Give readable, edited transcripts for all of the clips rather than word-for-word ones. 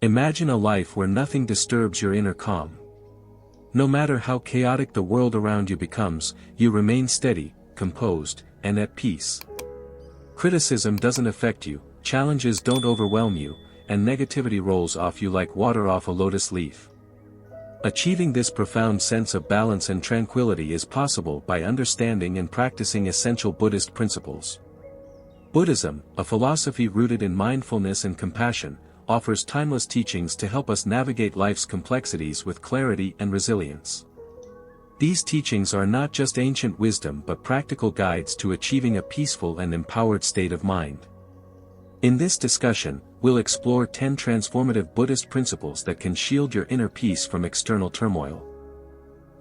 Imagine a life where nothing disturbs your inner calm. No matter how chaotic the world around you becomes, you remain steady, composed, and at peace. Criticism doesn't affect you, challenges don't overwhelm you, and negativity rolls off you like water off a lotus leaf. Achieving this profound sense of balance and tranquility is possible by understanding and practicing essential Buddhist principles. Buddhism, a philosophy rooted in mindfulness and compassion, offers timeless teachings to help us navigate life's complexities with clarity and resilience. These teachings are not just ancient wisdom but practical guides to achieving a peaceful and empowered state of mind. In this discussion, we'll explore 10 transformative Buddhist principles that can shield your inner peace from external turmoil.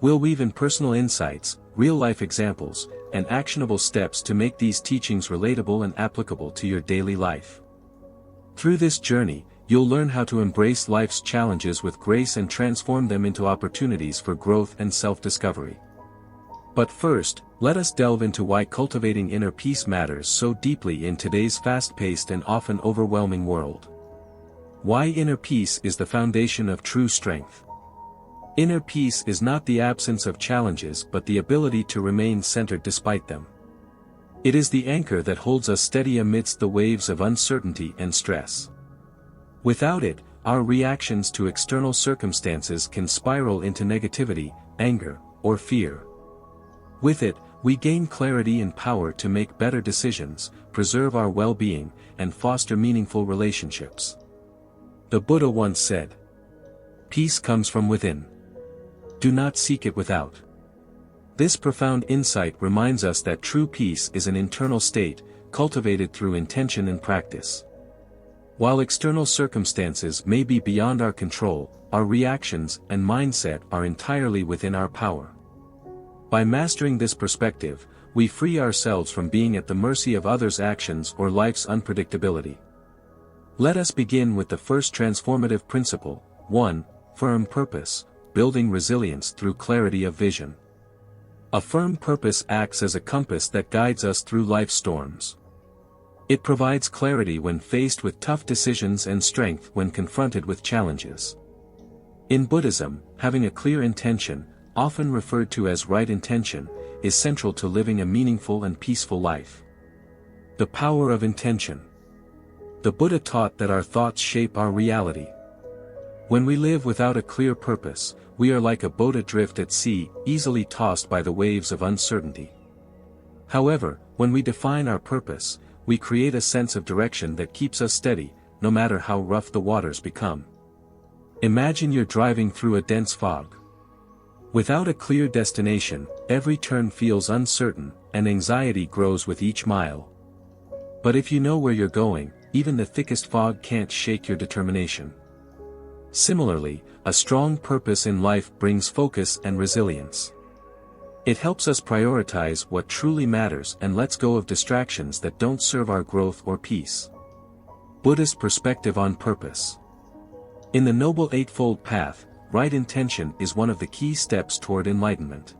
We'll weave in personal insights, real-life examples, and actionable steps to make these teachings relatable and applicable to your daily life. Through this journey, you'll learn how to embrace life's challenges with grace and transform them into opportunities for growth and self-discovery. But first, let us delve into why cultivating inner peace matters so deeply in today's fast-paced and often overwhelming world. Why inner peace is the foundation of true strength. Inner peace is not the absence of challenges but the ability to remain centered despite them. It is the anchor that holds us steady amidst the waves of uncertainty and stress. Without it, our reactions to external circumstances can spiral into negativity, anger, or fear. With it, we gain clarity and power to make better decisions, preserve our well-being, and foster meaningful relationships. The Buddha once said, "Peace comes from within. Do not seek it without." This profound insight reminds us that true peace is an internal state, cultivated through intention and practice. While external circumstances may be beyond our control, our reactions and mindset are entirely within our power. By mastering this perspective, we free ourselves from being at the mercy of others' actions or life's unpredictability. Let us begin with the first transformative principle, 1. Firm purpose, building resilience through clarity of vision. A firm purpose acts as a compass that guides us through life's storms. It provides clarity when faced with tough decisions and strength when confronted with challenges. In Buddhism, having a clear intention, often referred to as right intention, is central to living a meaningful and peaceful life. The power of intention. The Buddha taught that our thoughts shape our reality. When we live without a clear purpose, we are like a boat adrift at sea, easily tossed by the waves of uncertainty. However, when we define our purpose, we create a sense of direction that keeps us steady, no matter how rough the waters become. Imagine you're driving through a dense fog. Without a clear destination, every turn feels uncertain, and anxiety grows with each mile. But if you know where you're going, even the thickest fog can't shake your determination. Similarly, a strong purpose in life brings focus and resilience. It helps us prioritize what truly matters and lets go of distractions that don't serve our growth or peace. Buddhist perspective on purpose. In the Noble Eightfold Path, right intention is one of the key steps toward enlightenment.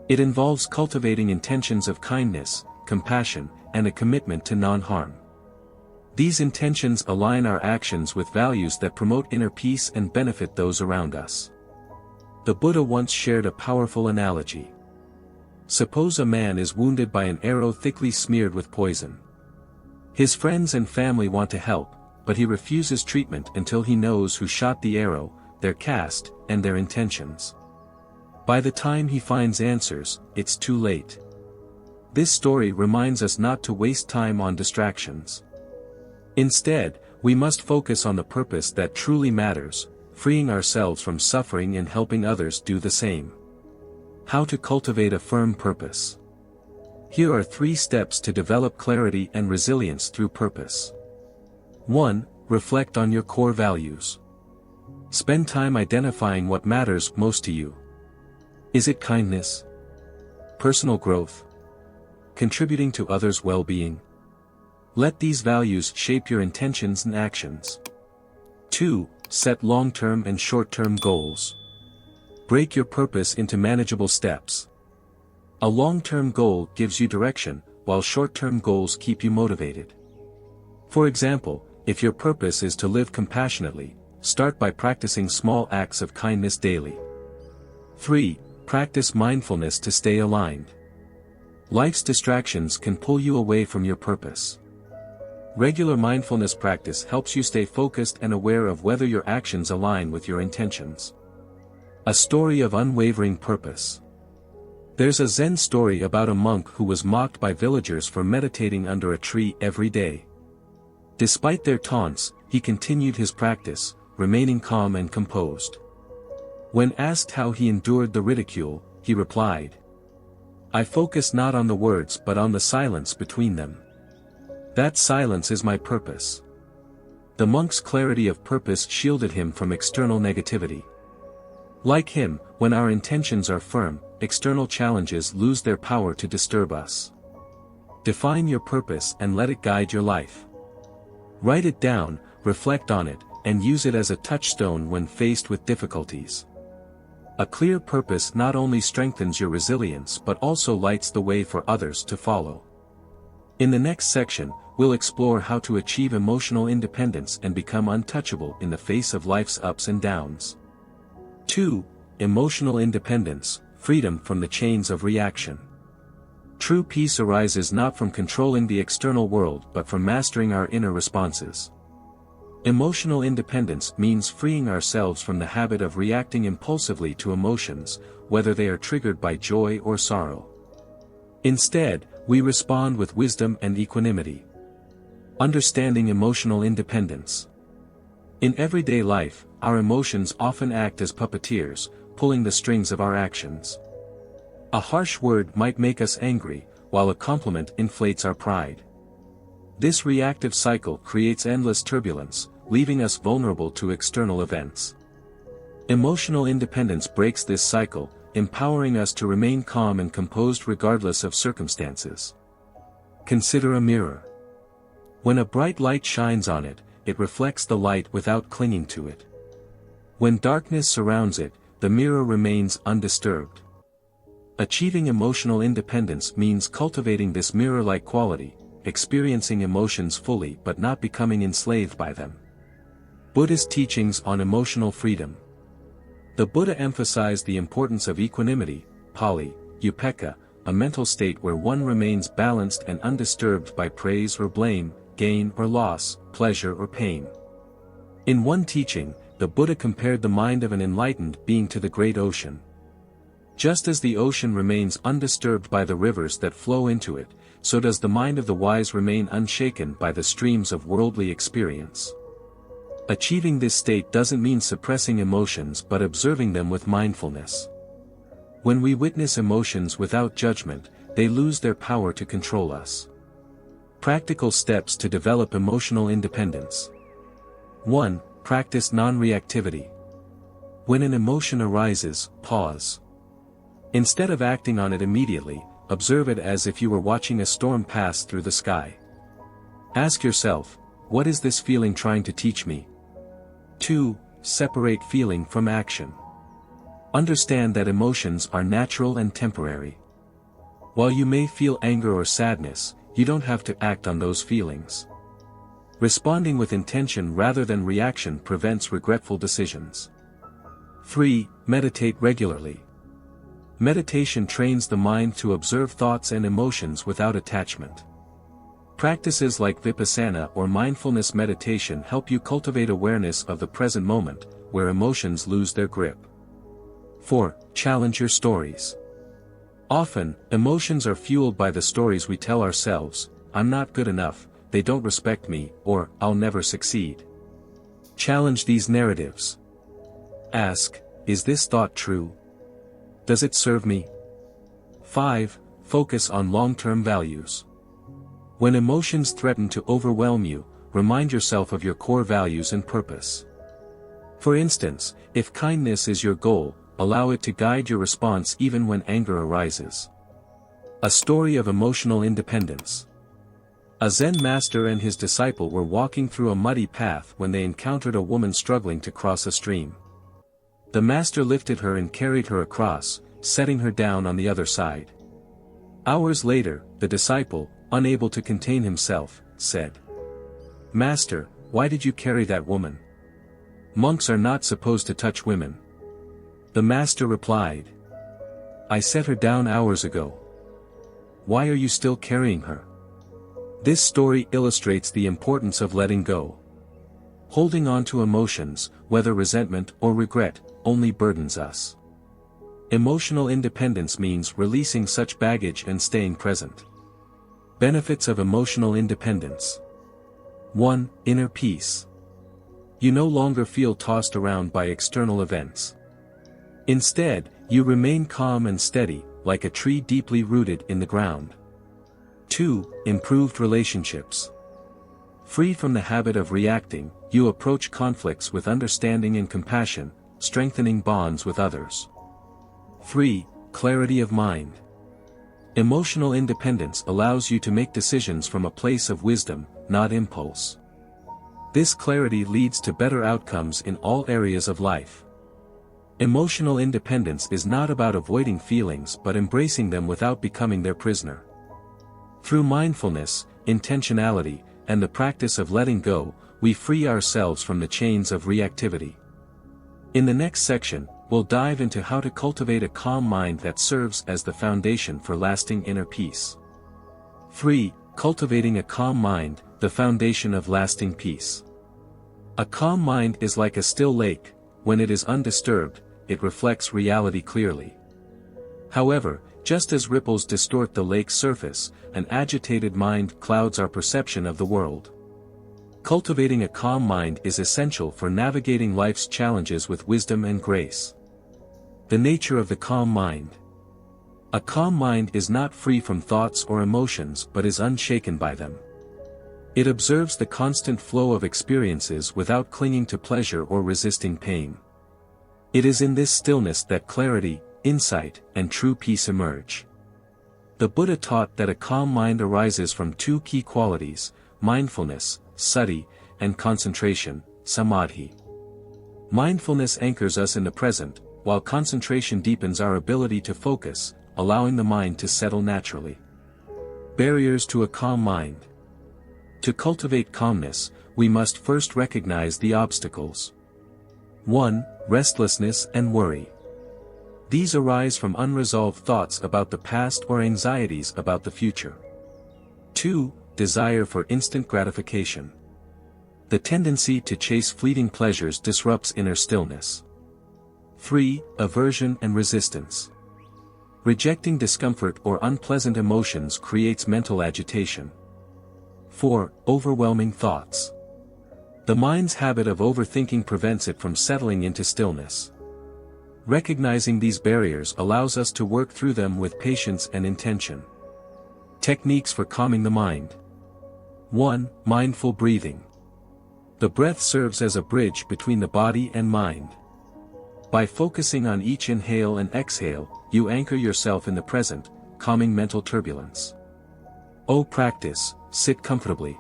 It involves cultivating intentions of kindness, compassion, and a commitment to non-harm. These intentions align our actions with values that promote inner peace and benefit those around us. The Buddha once shared a powerful analogy. Suppose a man is wounded by an arrow thickly smeared with poison. His friends and family want to help, but he refuses treatment until he knows who shot the arrow, their caste, and their intentions. By the time he finds answers, it's too late. This story reminds us not to waste time on distractions. Instead, we must focus on the purpose that truly matters, freeing ourselves from suffering and helping others do the same. How to cultivate a firm purpose. Here are 3 steps to develop clarity and resilience through purpose. 1. Reflect on your core values. Spend time identifying what matters most to you. Is it kindness? Personal growth? Contributing to others' well-being? Let these values shape your intentions and actions. 2. Set long-term and short-term goals. Break your purpose into manageable steps. A long-term goal gives you direction, while short-term goals keep you motivated. For example, if your purpose is to live compassionately, Start by practicing small acts of kindness daily. 3. Practice mindfulness to stay aligned. Life's distractions can pull you away from your purpose. Regular mindfulness practice helps you stay focused and aware of whether your actions align with your intentions. A story of unwavering purpose. There's a Zen story about a monk who was mocked by villagers for meditating under a tree every day. Despite their taunts, he continued his practice, remaining calm and composed. When asked how he endured the ridicule, he replied, "I focus not on the words but on the silence between them. That silence is my purpose." The monk's clarity of purpose shielded him from external negativity. Like him, when our intentions are firm, external challenges lose their power to disturb us. Define your purpose and let it guide your life. Write it down, reflect on it, and use it as a touchstone when faced with difficulties. A clear purpose not only strengthens your resilience but also lights the way for others to follow. In the next section, we'll explore how to achieve emotional independence and become untouchable in the face of life's ups and downs. 2. Emotional independence, freedom from the chains of reaction. True peace arises not from controlling the external world but from mastering our inner responses. Emotional independence means freeing ourselves from the habit of reacting impulsively to emotions, whether they are triggered by joy or sorrow. Instead, we respond with wisdom and equanimity. Understanding emotional independence. In everyday life, our emotions often act as puppeteers, pulling the strings of our actions. A harsh word might make us angry, while a compliment inflates our pride. This reactive cycle creates endless turbulence, leaving us vulnerable to external events. Emotional independence breaks this cycle, empowering us to remain calm and composed regardless of circumstances. Consider a mirror. When a bright light shines on it, it reflects the light without clinging to it. When darkness surrounds it, the mirror remains undisturbed. Achieving emotional independence means cultivating this mirror-like quality, experiencing emotions fully but not becoming enslaved by them. Buddhist teachings on emotional freedom. The Buddha emphasized the importance of equanimity, Pali, upekkha, a mental state where one remains balanced and undisturbed by praise or blame, gain or loss, pleasure or pain. In one teaching, the Buddha compared the mind of an enlightened being to the great ocean. Just as the ocean remains undisturbed by the rivers that flow into it, so does the mind of the wise remain unshaken by the streams of worldly experience. Achieving this state doesn't mean suppressing emotions but observing them with mindfulness. When we witness emotions without judgment, they lose their power to control us. Practical steps to develop emotional independence. 1. Practice non-reactivity. When an emotion arises, pause. Instead of acting on it immediately, observe it as if you were watching a storm pass through the sky. Ask yourself, what is this feeling trying to teach me? 2. Separate feeling from action. Understand that emotions are natural and temporary. While you may feel anger or sadness, you don't have to act on those feelings. Responding with intention rather than reaction prevents regretful decisions. 3. Meditate regularly. Meditation trains the mind to observe thoughts and emotions without attachment. Practices like vipassana or mindfulness meditation help you cultivate awareness of the present moment, where emotions lose their grip. 4. Challenge your stories. Often, emotions are fueled by the stories we tell ourselves: "I'm not good enough, they don't respect me," or "I'll never succeed." Challenge these narratives. Ask, is this thought true? Does it serve me? 5. Focus on long-term values. When emotions threaten to overwhelm you, remind yourself of your core values and purpose. For instance, if kindness is your goal, allow it to guide your response even when anger arises. A story of emotional independence. A Zen master and his disciple were walking through a muddy path when they encountered a woman struggling to cross a stream. The master lifted her and carried her across, setting her down on the other side. Hours later, the disciple, unable to contain himself, said, "Master, why did you carry that woman?" Monks are not supposed to touch women. The master replied. I set her down hours ago. Why are you still carrying her? This story illustrates the importance of letting go. Holding on to emotions, whether resentment or regret, only burdens us. Emotional independence means releasing such baggage and staying present. Benefits of emotional independence. 1. Inner peace. You no longer feel tossed around by external events. Instead, you remain calm and steady, like a tree deeply rooted in the ground. 2. Improved relationships. Free from the habit of reacting, you approach conflicts with understanding and compassion, strengthening bonds with others. 3. Clarity of mind. Emotional independence allows you to make decisions from a place of wisdom, not impulse. This clarity leads to better outcomes in all areas of life. Emotional independence is not about avoiding feelings but embracing them without becoming their prisoner. Through mindfulness, intentionality, and the practice of letting go, we free ourselves from the chains of reactivity. In the next section, we'll dive into how to cultivate a calm mind that serves as the foundation for lasting inner peace. 3. Cultivating a calm mind, the foundation of lasting peace. A calm mind is like a still lake. When it is undisturbed, it reflects reality clearly. However, just as ripples distort the lake's surface, an agitated mind clouds our perception of the world. Cultivating a calm mind is essential for navigating life's challenges with wisdom and grace. The nature of the calm mind. A calm mind is not free from thoughts or emotions but is unshaken by them. It observes the constant flow of experiences without clinging to pleasure or resisting pain. It is in this stillness that clarity, insight, and true peace emerge. The Buddha taught that a calm mind arises from two key qualities: mindfulness, sati, and concentration, samadhi. Mindfulness anchors us in the present, while concentration deepens our ability to focus, allowing the mind to settle naturally. Barriers to a calm mind. To cultivate calmness, we must first recognize the obstacles. 1. Restlessness and worry. These arise from unresolved thoughts about the past or anxieties about the future. 2. Desire for instant gratification. The tendency to chase fleeting pleasures disrupts inner stillness. 3. Aversion and resistance. Rejecting discomfort or unpleasant emotions creates mental agitation. 4. Overwhelming thoughts. The mind's habit of overthinking prevents it from settling into stillness. Recognizing these barriers allows us to work through them with patience and intention. Techniques for calming the mind. 1. Mindful breathing. The breath serves as a bridge between the body and mind. By focusing on each inhale and exhale, you anchor yourself in the present, calming mental turbulence. Practice, sit comfortably.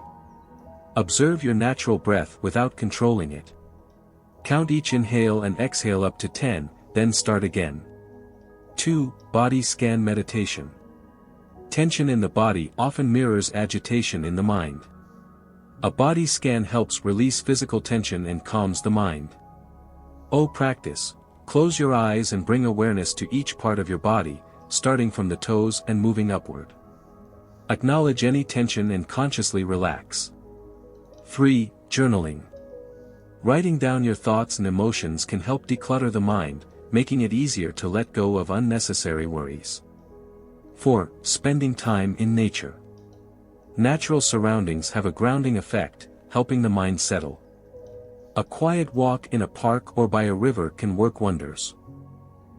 Observe your natural breath without controlling it. Count each inhale and exhale up to 10, then start again. 2. Body scan meditation. Tension in the body often mirrors agitation in the mind. A body scan helps release physical tension and calms the mind. Practice, close your eyes and bring awareness to each part of your body, starting from the toes and moving upward. Acknowledge any tension and consciously relax. 3. Journaling. Writing down your thoughts and emotions can help declutter the mind, making it easier to let go of unnecessary worries. 4. Spending time in nature. Natural surroundings have a grounding effect, helping the mind settle. A quiet walk in a park or by a river can work wonders.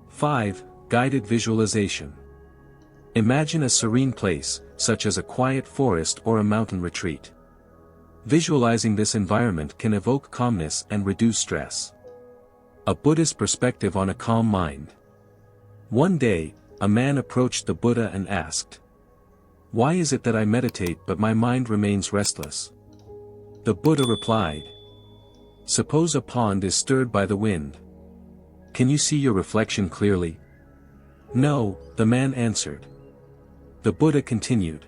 5. Guided visualization. Imagine a serene place, such as a quiet forest or a mountain retreat. Visualizing this environment can evoke calmness and reduce stress. A Buddhist perspective on a calm mind. One day, a man approached the Buddha and asked, "Why is it that I meditate but my mind remains restless?" The Buddha replied, "Suppose a pond is stirred by the wind. Can you see your reflection clearly?" "No," the man answered. The Buddha continued,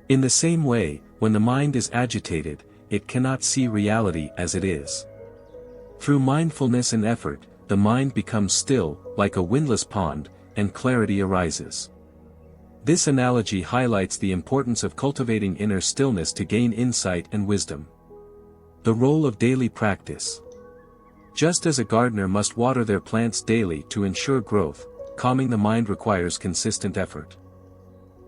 "In the same way, when the mind is agitated, it cannot see reality as it is. Through mindfulness and effort, the mind becomes still, like a windless pond, and clarity arises. This analogy highlights the importance of cultivating inner stillness to gain insight and wisdom. The role of daily practice. Just as a gardener must water their plants daily to ensure growth, calming the mind requires consistent effort.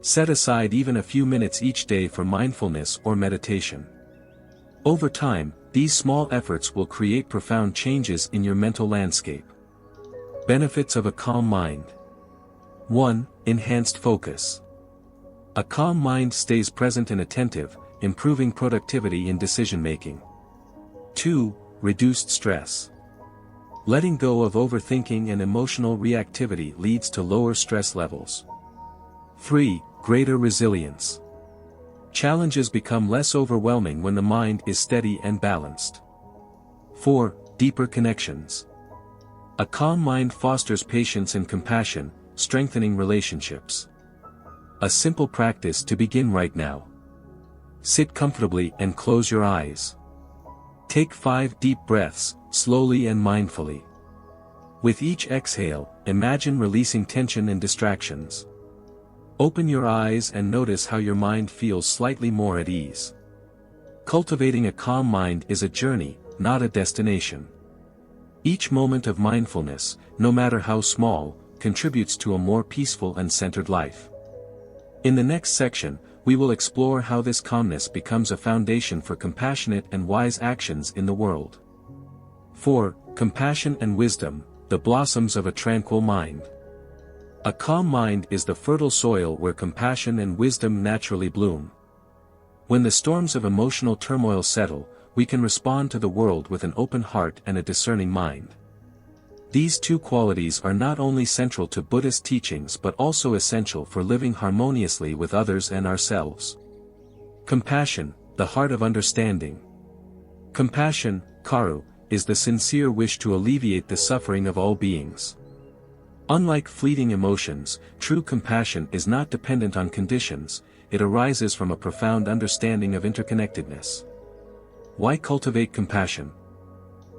Set aside even a few minutes each day for mindfulness or meditation. Over time, these small efforts will create profound changes in your mental landscape. Benefits of a calm mind. 1. Enhanced focus. A calm mind stays present and attentive, improving productivity in decision-making. 2. Reduced stress. Letting go of overthinking and emotional reactivity leads to lower stress levels. 3. Greater resilience. Challenges become less overwhelming when the mind is steady and balanced. 4. Deeper connections. A calm mind fosters patience and compassion, strengthening relationships. A simple practice to begin right now. Sit comfortably and close your eyes. Take 5 deep breaths, slowly and mindfully. With each exhale, imagine releasing tension and distractions. Open your eyes and notice how your mind feels slightly more at ease. Cultivating a calm mind is a journey, not a destination. Each moment of mindfulness, no matter how small, contributes to a more peaceful and centered life. In the next section, we will explore how this calmness becomes a foundation for compassionate and wise actions in the world. 4. Compassion and wisdom, the blossoms of a tranquil mind. A calm mind is the fertile soil where compassion and wisdom naturally bloom. When the storms of emotional turmoil settle, we can respond to the world with an open heart and a discerning mind. These two qualities are not only central to Buddhist teachings but also essential for living harmoniously with others and ourselves. Compassion, the heart of understanding. Compassion, karu, is the sincere wish to alleviate the suffering of all beings. Unlike fleeting emotions, true compassion is not dependent on conditions, it arises from a profound understanding of interconnectedness. Why cultivate compassion?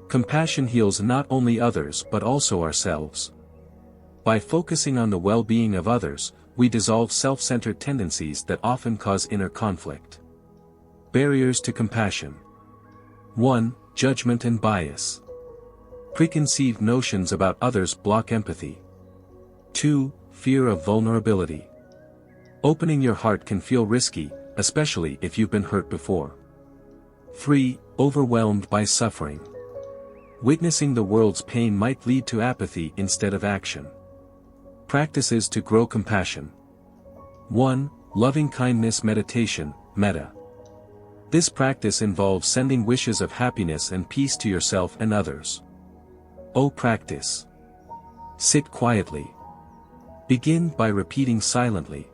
Compassion heals not only others but also ourselves. By focusing on the well-being of others, we dissolve self-centered tendencies that often cause inner conflict. Barriers to compassion. 1. Judgment and bias. Preconceived notions about others block empathy. 2. Fear of vulnerability. Opening your heart can feel risky, especially if you've been hurt before. 3. Overwhelmed by suffering. Witnessing the world's pain might lead to apathy instead of action. Practices to grow compassion. 1. Loving-kindness meditation, metta. This practice involves sending wishes of happiness and peace to yourself and others. Practice. Sit quietly. Begin by repeating silently.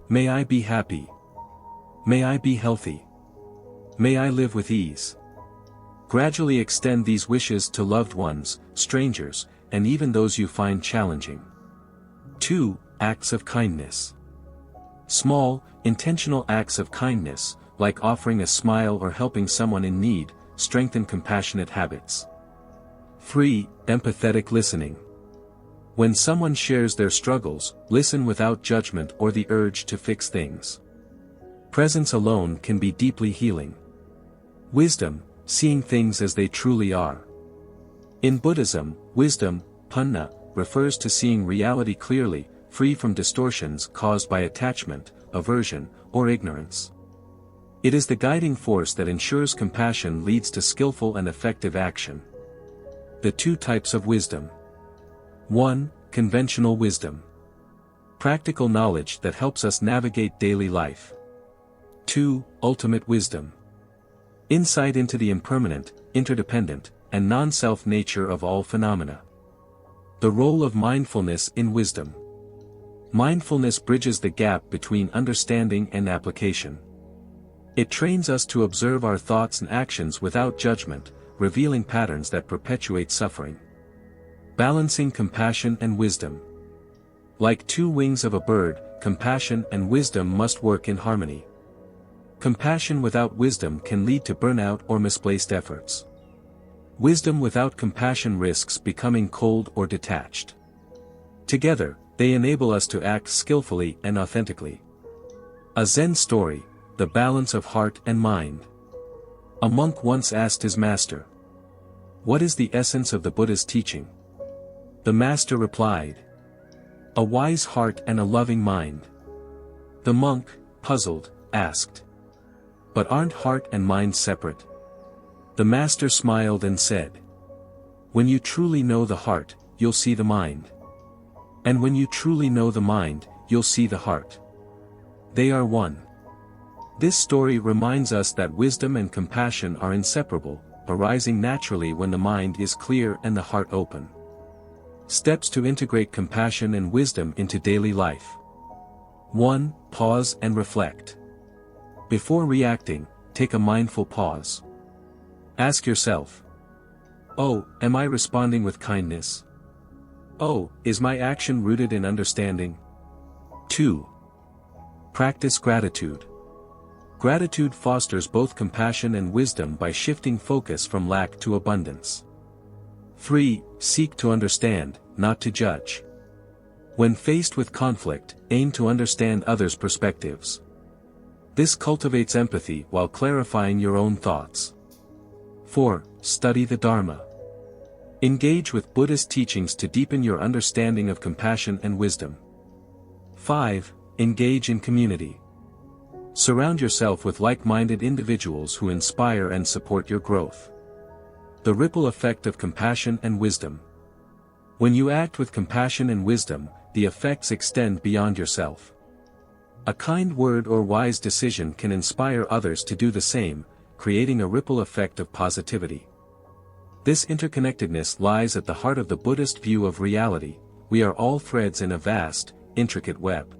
May I be happy. May I be healthy. May I live with ease. Gradually extend these wishes to loved ones, strangers, and even those you find challenging. 2. Acts of kindness. Small, intentional acts of kindness, like offering a smile or helping someone in need, strengthen compassionate habits. 3. Empathetic listening. When someone shares their struggles, listen without judgment or the urge to fix things. Presence alone can be deeply healing. Wisdom, seeing things as they truly are. In Buddhism, wisdom, panna, refers to seeing reality clearly, free from distortions caused by attachment, aversion, or ignorance. It is the guiding force that ensures compassion leads to skillful and effective action. The 2 types of wisdom. 1. Conventional wisdom. Practical knowledge that helps us navigate daily life. 2. Ultimate wisdom. Insight into the impermanent, interdependent, and non-self nature of all phenomena. The role of mindfulness in wisdom. Mindfulness bridges the gap between understanding and application. It trains us to observe our thoughts and actions without judgment, revealing patterns that perpetuate suffering. Balancing compassion and wisdom. Like 2 wings of a bird, compassion and wisdom must work in harmony. Compassion without wisdom can lead to burnout or misplaced efforts. Wisdom without compassion risks becoming cold or detached. Together, they enable us to act skillfully and authentically. A Zen story, the balance of heart and mind. A monk once asked his master, "What is the essence of the Buddha's teaching?" The master replied, "A wise heart and a loving mind." The monk, puzzled, asked, "But aren't heart and mind separate?" The master smiled and said, "When you truly know the heart, you'll see the mind. And when you truly know the mind, you'll see the heart. They are one." This story reminds us that wisdom and compassion are inseparable, arising naturally when the mind is clear and the heart open. Steps to integrate compassion and wisdom into daily life. 1. Pause and reflect. Before reacting, take a mindful pause. Ask yourself, "Oh, am I responding with kindness? Oh, is my action rooted in understanding?" 2. Practice gratitude. Gratitude fosters both compassion and wisdom by shifting focus from lack to abundance. 3. Seek to understand, not to judge. When faced with conflict, aim to understand others' perspectives. This cultivates empathy while clarifying your own thoughts. 4. Study the Dharma. Engage with Buddhist teachings to deepen your understanding of compassion and wisdom. 5. Engage in community. Surround yourself with like-minded individuals who inspire and support your growth. The ripple effect of compassion and wisdom. When you act with compassion and wisdom, the effects extend beyond yourself. A kind word or wise decision can inspire others to do the same, creating a ripple effect of positivity. This interconnectedness lies at the heart of the Buddhist view of reality. We are all threads in a vast, intricate web.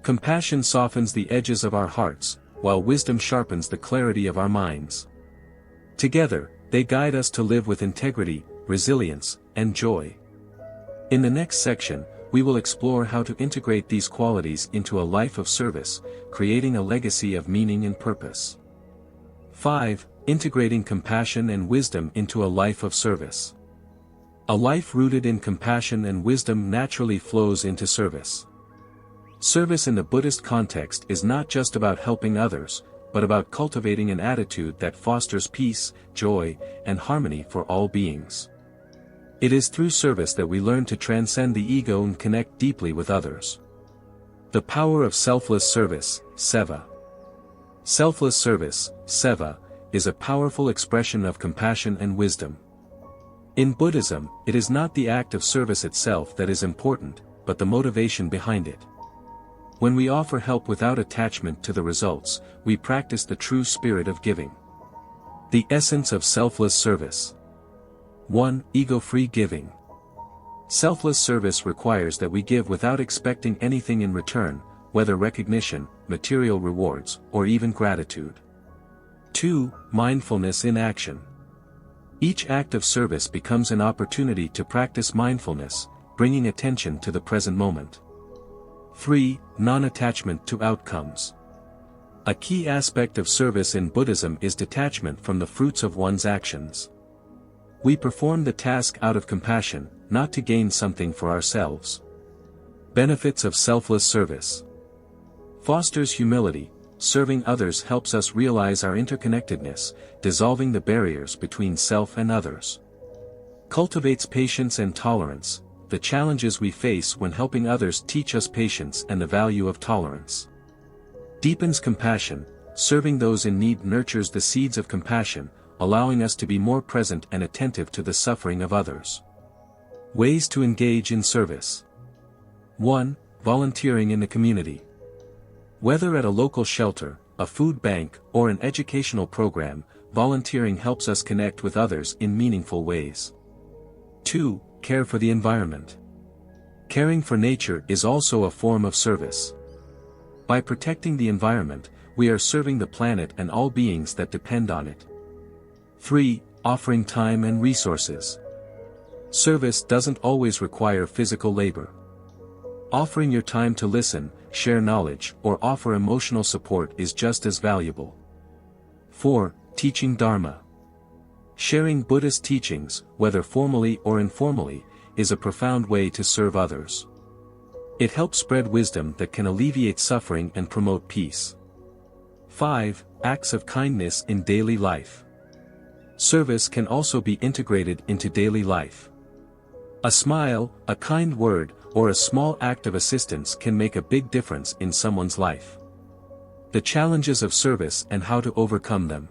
Compassion softens the edges of our hearts, while wisdom sharpens the clarity of our minds. Together, they guide us to live with integrity, resilience, and joy. In the next section, we will explore how to integrate these qualities into a life of service, creating a legacy of meaning and purpose. 5. Integrating compassion and wisdom into a life of service. A life rooted in compassion and wisdom naturally flows into service. Service in the Buddhist context is not just about helping others, but about cultivating an attitude that fosters peace, joy, and harmony for all beings. It is through service that we learn to transcend the ego and connect deeply with others. The power of selfless service, seva. Selfless service, seva, is a powerful expression of compassion and wisdom. In Buddhism, it is not the act of service itself that is important, but the motivation behind it. When we offer help without attachment to the results, we practice the true spirit of giving. The essence of selfless service. 1. Ego-free giving. Selfless service requires that we give without expecting anything in return, whether recognition, material rewards, or even gratitude. 2. Mindfulness in action. Each act of service becomes an opportunity to practice mindfulness, bringing attention to the present moment. 3. Non-attachment to outcomes. A key aspect of service in Buddhism is detachment from the fruits of one's actions. We perform the task out of compassion, not to gain something for ourselves. Benefits of selfless service. Fosters humility. Serving others helps us realize our interconnectedness, dissolving the barriers between self and others. Cultivates patience and tolerance. The challenges we face when helping others teach us patience and the value of tolerance. Deepens compassion. Serving those in need nurtures the seeds of compassion, allowing us to be more present and attentive to the suffering of others. Ways to engage in service. 1. Volunteering in the community. Whether at a local shelter, a food bank, or an educational program, volunteering helps us connect with others in meaningful ways. 2. Care for the environment. Caring for nature is also a form of service. By protecting the environment, we are serving the planet and all beings that depend on it. 3. Offering time and resources. Service doesn't always require physical labor. Offering your time to listen, share knowledge, or offer emotional support is just as valuable. 4. Teaching Dharma. Sharing Buddhist teachings, whether formally or informally, is a profound way to serve others. It helps spread wisdom that can alleviate suffering and promote peace. 5. Acts of kindness in daily life. Service can also be integrated into daily life. A smile, a kind word, or a small act of assistance can make a big difference in someone's life. The challenges of service and how to overcome them.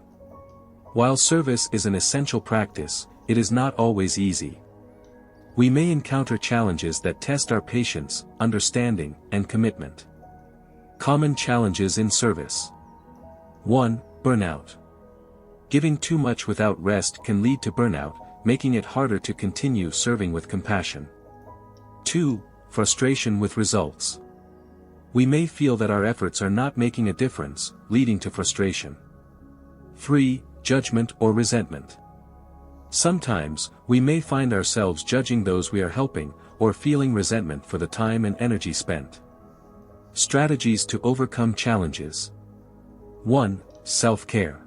While service is an essential practice, it is not always easy. We may encounter challenges that test our patience, understanding, and commitment. Common challenges in service. 1. Burnout. Giving too much without rest can lead to burnout, making it harder to continue serving with compassion. 2. Frustration with results. We may feel that our efforts are not making a difference, leading to frustration. 3. Judgment or resentment. Sometimes, we may find ourselves judging those we are helping, or feeling resentment for the time and energy spent. Strategies to overcome challenges. 1. Self-care.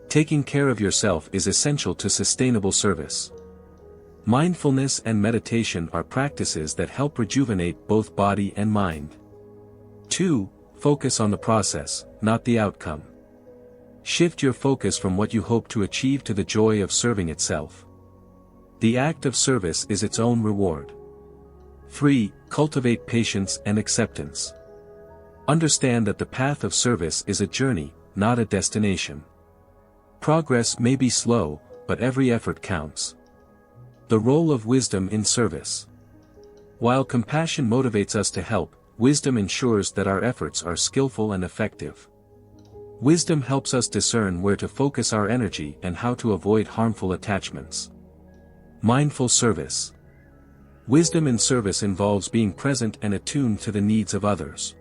Taking care of yourself is essential to sustainable service. Mindfulness and meditation are practices that help rejuvenate both body and mind. 2. Focus on the process, not the outcome. Shift your focus from what you hope to achieve to the joy of serving itself. The act of service is its own reward. 3. Cultivate patience and acceptance. Understand that the path of service is a journey, not a destination. Progress may be slow, but every effort counts. The role of wisdom in service. While compassion motivates us to help, wisdom ensures that our efforts are skillful and effective. Wisdom helps us discern where to focus our energy and how to avoid harmful attachments. Mindful service. Wisdom in service involves being present and attuned to the needs of others.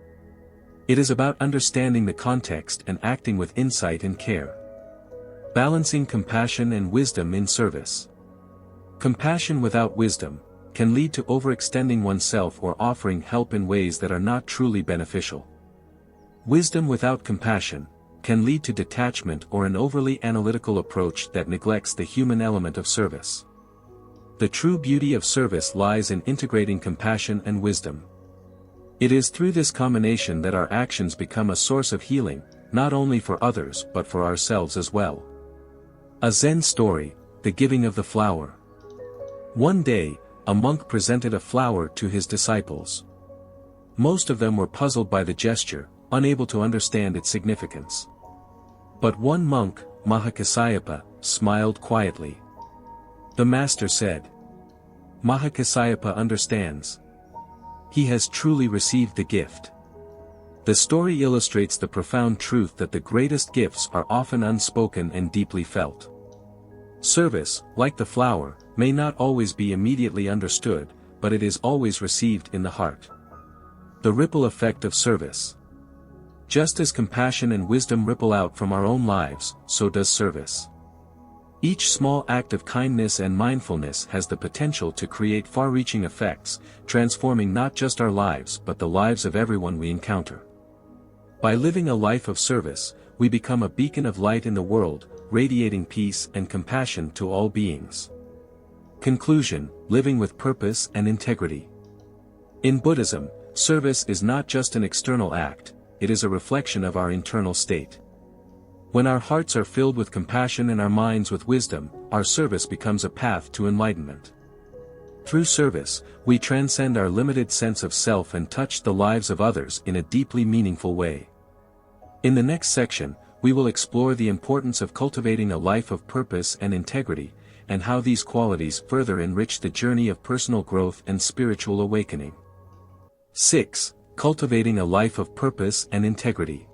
It is about understanding the context and acting with insight and care. Balancing compassion and wisdom in service. Compassion without wisdom can lead to overextending oneself or offering help in ways that are not truly beneficial. Wisdom without compassion can lead to detachment or an overly analytical approach that neglects the human element of service. The true beauty of service lies in integrating compassion and wisdom. It is through this combination that our actions become a source of healing, not only for others but for ourselves as well. A Zen story, the giving of the flower. One day, a monk presented a flower to his disciples. Most of them were puzzled by the gesture, unable to understand its significance. But one monk, Mahakassapa, smiled quietly. The master said, "Mahakassapa understands. He has truly received the gift." The story illustrates the profound truth that the greatest gifts are often unspoken and deeply felt. Service, like the flower, may not always be immediately understood, but it is always received in the heart. The ripple effect of service. Just as compassion and wisdom ripple out from our own lives, so does service. Each small act of kindness and mindfulness has the potential to create far-reaching effects, transforming not just our lives but the lives of everyone we encounter. By living a life of service, we become a beacon of light in the world, radiating peace and compassion to all beings. Conclusion: living with purpose and integrity. In Buddhism, service is not just an external act, it is a reflection of our internal state. When our hearts are filled with compassion and our minds with wisdom, our service becomes a path to enlightenment. Through service, we transcend our limited sense of self and touch the lives of others in a deeply meaningful way. In the next section, we will explore the importance of cultivating a life of purpose and integrity, and how these qualities further enrich the journey of personal growth and spiritual awakening. 6. Cultivating a life of purpose and integrity.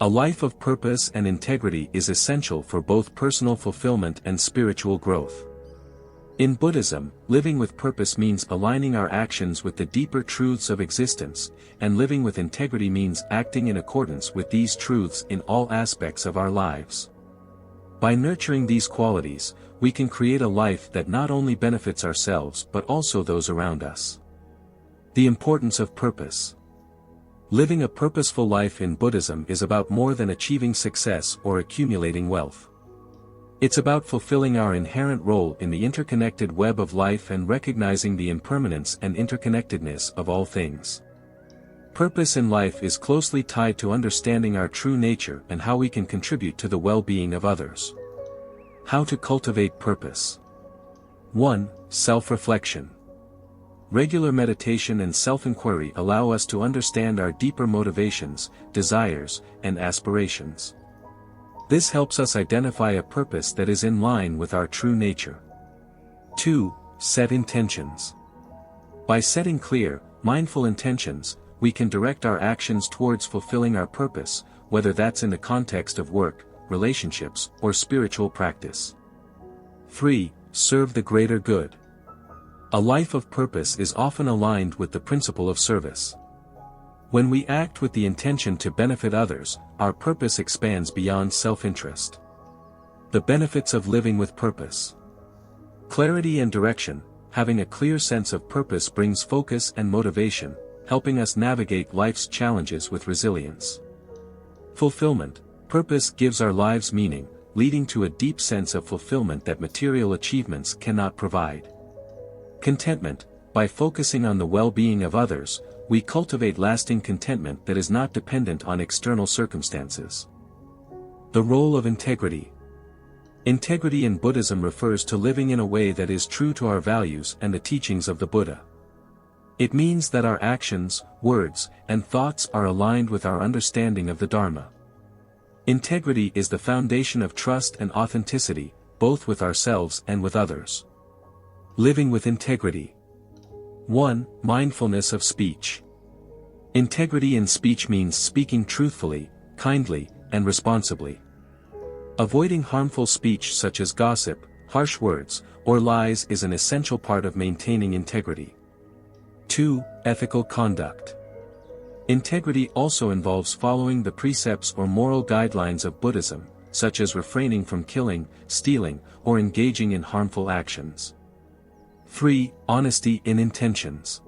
A life of purpose and integrity is essential for both personal fulfillment and spiritual growth. In Buddhism, living with purpose means aligning our actions with the deeper truths of existence, and living with integrity means acting in accordance with these truths in all aspects of our lives. By nurturing these qualities, we can create a life that not only benefits ourselves but also those around us. The importance of purpose. Living a purposeful life in Buddhism is about more than achieving success or accumulating wealth. It's about fulfilling our inherent role in the interconnected web of life and recognizing the impermanence and interconnectedness of all things. Purpose in life is closely tied to understanding our true nature and how we can contribute to the well-being of others. How to cultivate purpose. 1. Self-reflection. Regular meditation and self-inquiry allow us to understand our deeper motivations, desires, and aspirations. This helps us identify a purpose that is in line with our true nature. 2. Set intentions. By setting clear, mindful intentions, we can direct our actions towards fulfilling our purpose, whether that's in the context of work, relationships, or spiritual practice. 3. Serve the greater good. A life of purpose is often aligned with the principle of service. When we act with the intention to benefit others, our purpose expands beyond self-interest. The benefits of living with purpose. Clarity and direction. Having a clear sense of purpose brings focus and motivation, helping us navigate life's challenges with resilience. Fulfillment. Purpose gives our lives meaning, leading to a deep sense of fulfillment that material achievements cannot provide. Contentment. By focusing on the well-being of others, we cultivate lasting contentment that is not dependent on external circumstances. The role of integrity. Integrity in Buddhism refers to living in a way that is true to our values and the teachings of the Buddha. It means that our actions, words, and thoughts are aligned with our understanding of the Dharma. Integrity is the foundation of trust and authenticity, both with ourselves and with others. Living with integrity. 1. Mindfulness of speech. Integrity in speech means speaking truthfully, kindly, and responsibly. Avoiding harmful speech such as gossip, harsh words, or lies is an essential part of maintaining integrity. 2. Ethical conduct. Integrity also involves following the precepts or moral guidelines of Buddhism, such as refraining from killing, stealing, or engaging in harmful actions. 3. Honesty in intentions.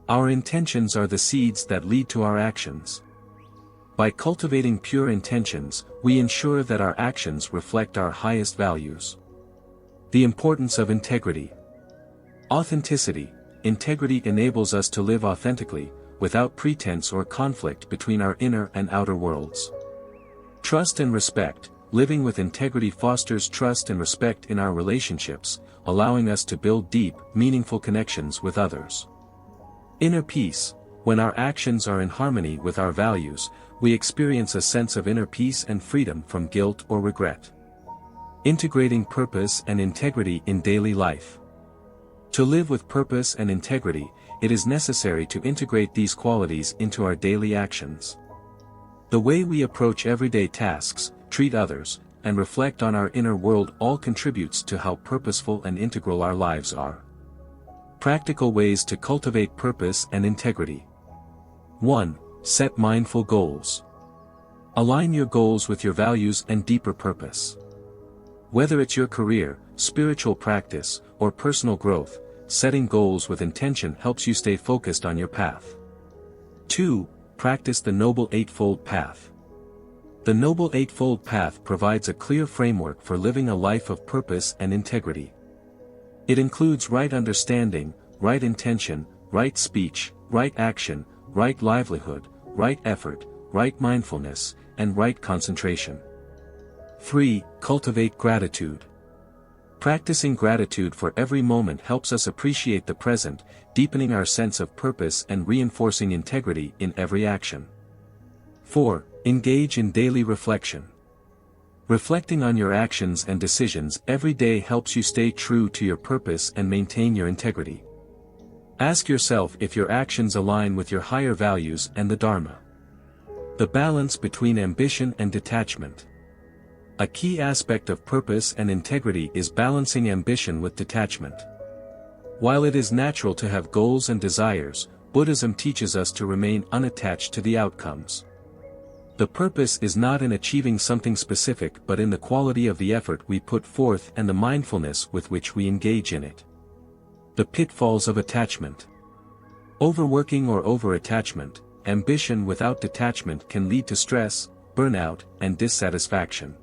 Our intentions are the seeds that lead to our actions. By cultivating pure intentions, we ensure that our actions reflect our highest values. The importance of integrity. Authenticity. Integrity enables us to live authentically, without pretense or conflict between our inner and outer worlds. Trust and respect. Living with integrity fosters trust and respect in our relationships, allowing us to build deep, meaningful connections with others. Inner peace. When our actions are in harmony with our values, we experience a sense of inner peace and freedom from guilt or regret. Integrating purpose and integrity in daily life. To live with purpose and integrity, it is necessary to integrate these qualities into our daily actions. The way we approach everyday tasks, treat others, and reflect on our inner world all contributes to how purposeful and integral our lives are. Practical ways to cultivate purpose and integrity. 1. Set mindful goals. Align your goals with your values and deeper purpose. Whether it's your career, spiritual practice, or personal growth, setting goals with intention helps you stay focused on your path. 2. Practice the Noble Eightfold Path. The Noble Eightfold Path provides a clear framework for living a life of purpose and integrity. It includes right understanding, right intention, right speech, right action, right livelihood, right effort, right mindfulness, and right concentration. 3. Cultivate gratitude. Practicing gratitude for every moment helps us appreciate the present, deepening our sense of purpose and reinforcing integrity in every action. 4. Engage in daily reflection. Reflecting on your actions and decisions every day helps you stay true to your purpose and maintain your integrity. Ask yourself if your actions align with your higher values and the Dharma. The balance between ambition and detachment. A key aspect of purpose and integrity is balancing ambition with detachment. While it is natural to have goals and desires, Buddhism teaches us to remain unattached to the outcomes. The purpose is not in achieving something specific but in the quality of the effort we put forth and the mindfulness with which we engage in it. The pitfalls of attachment. Overworking or over-attachment. Ambition without detachment can lead to stress, burnout, and dissatisfaction.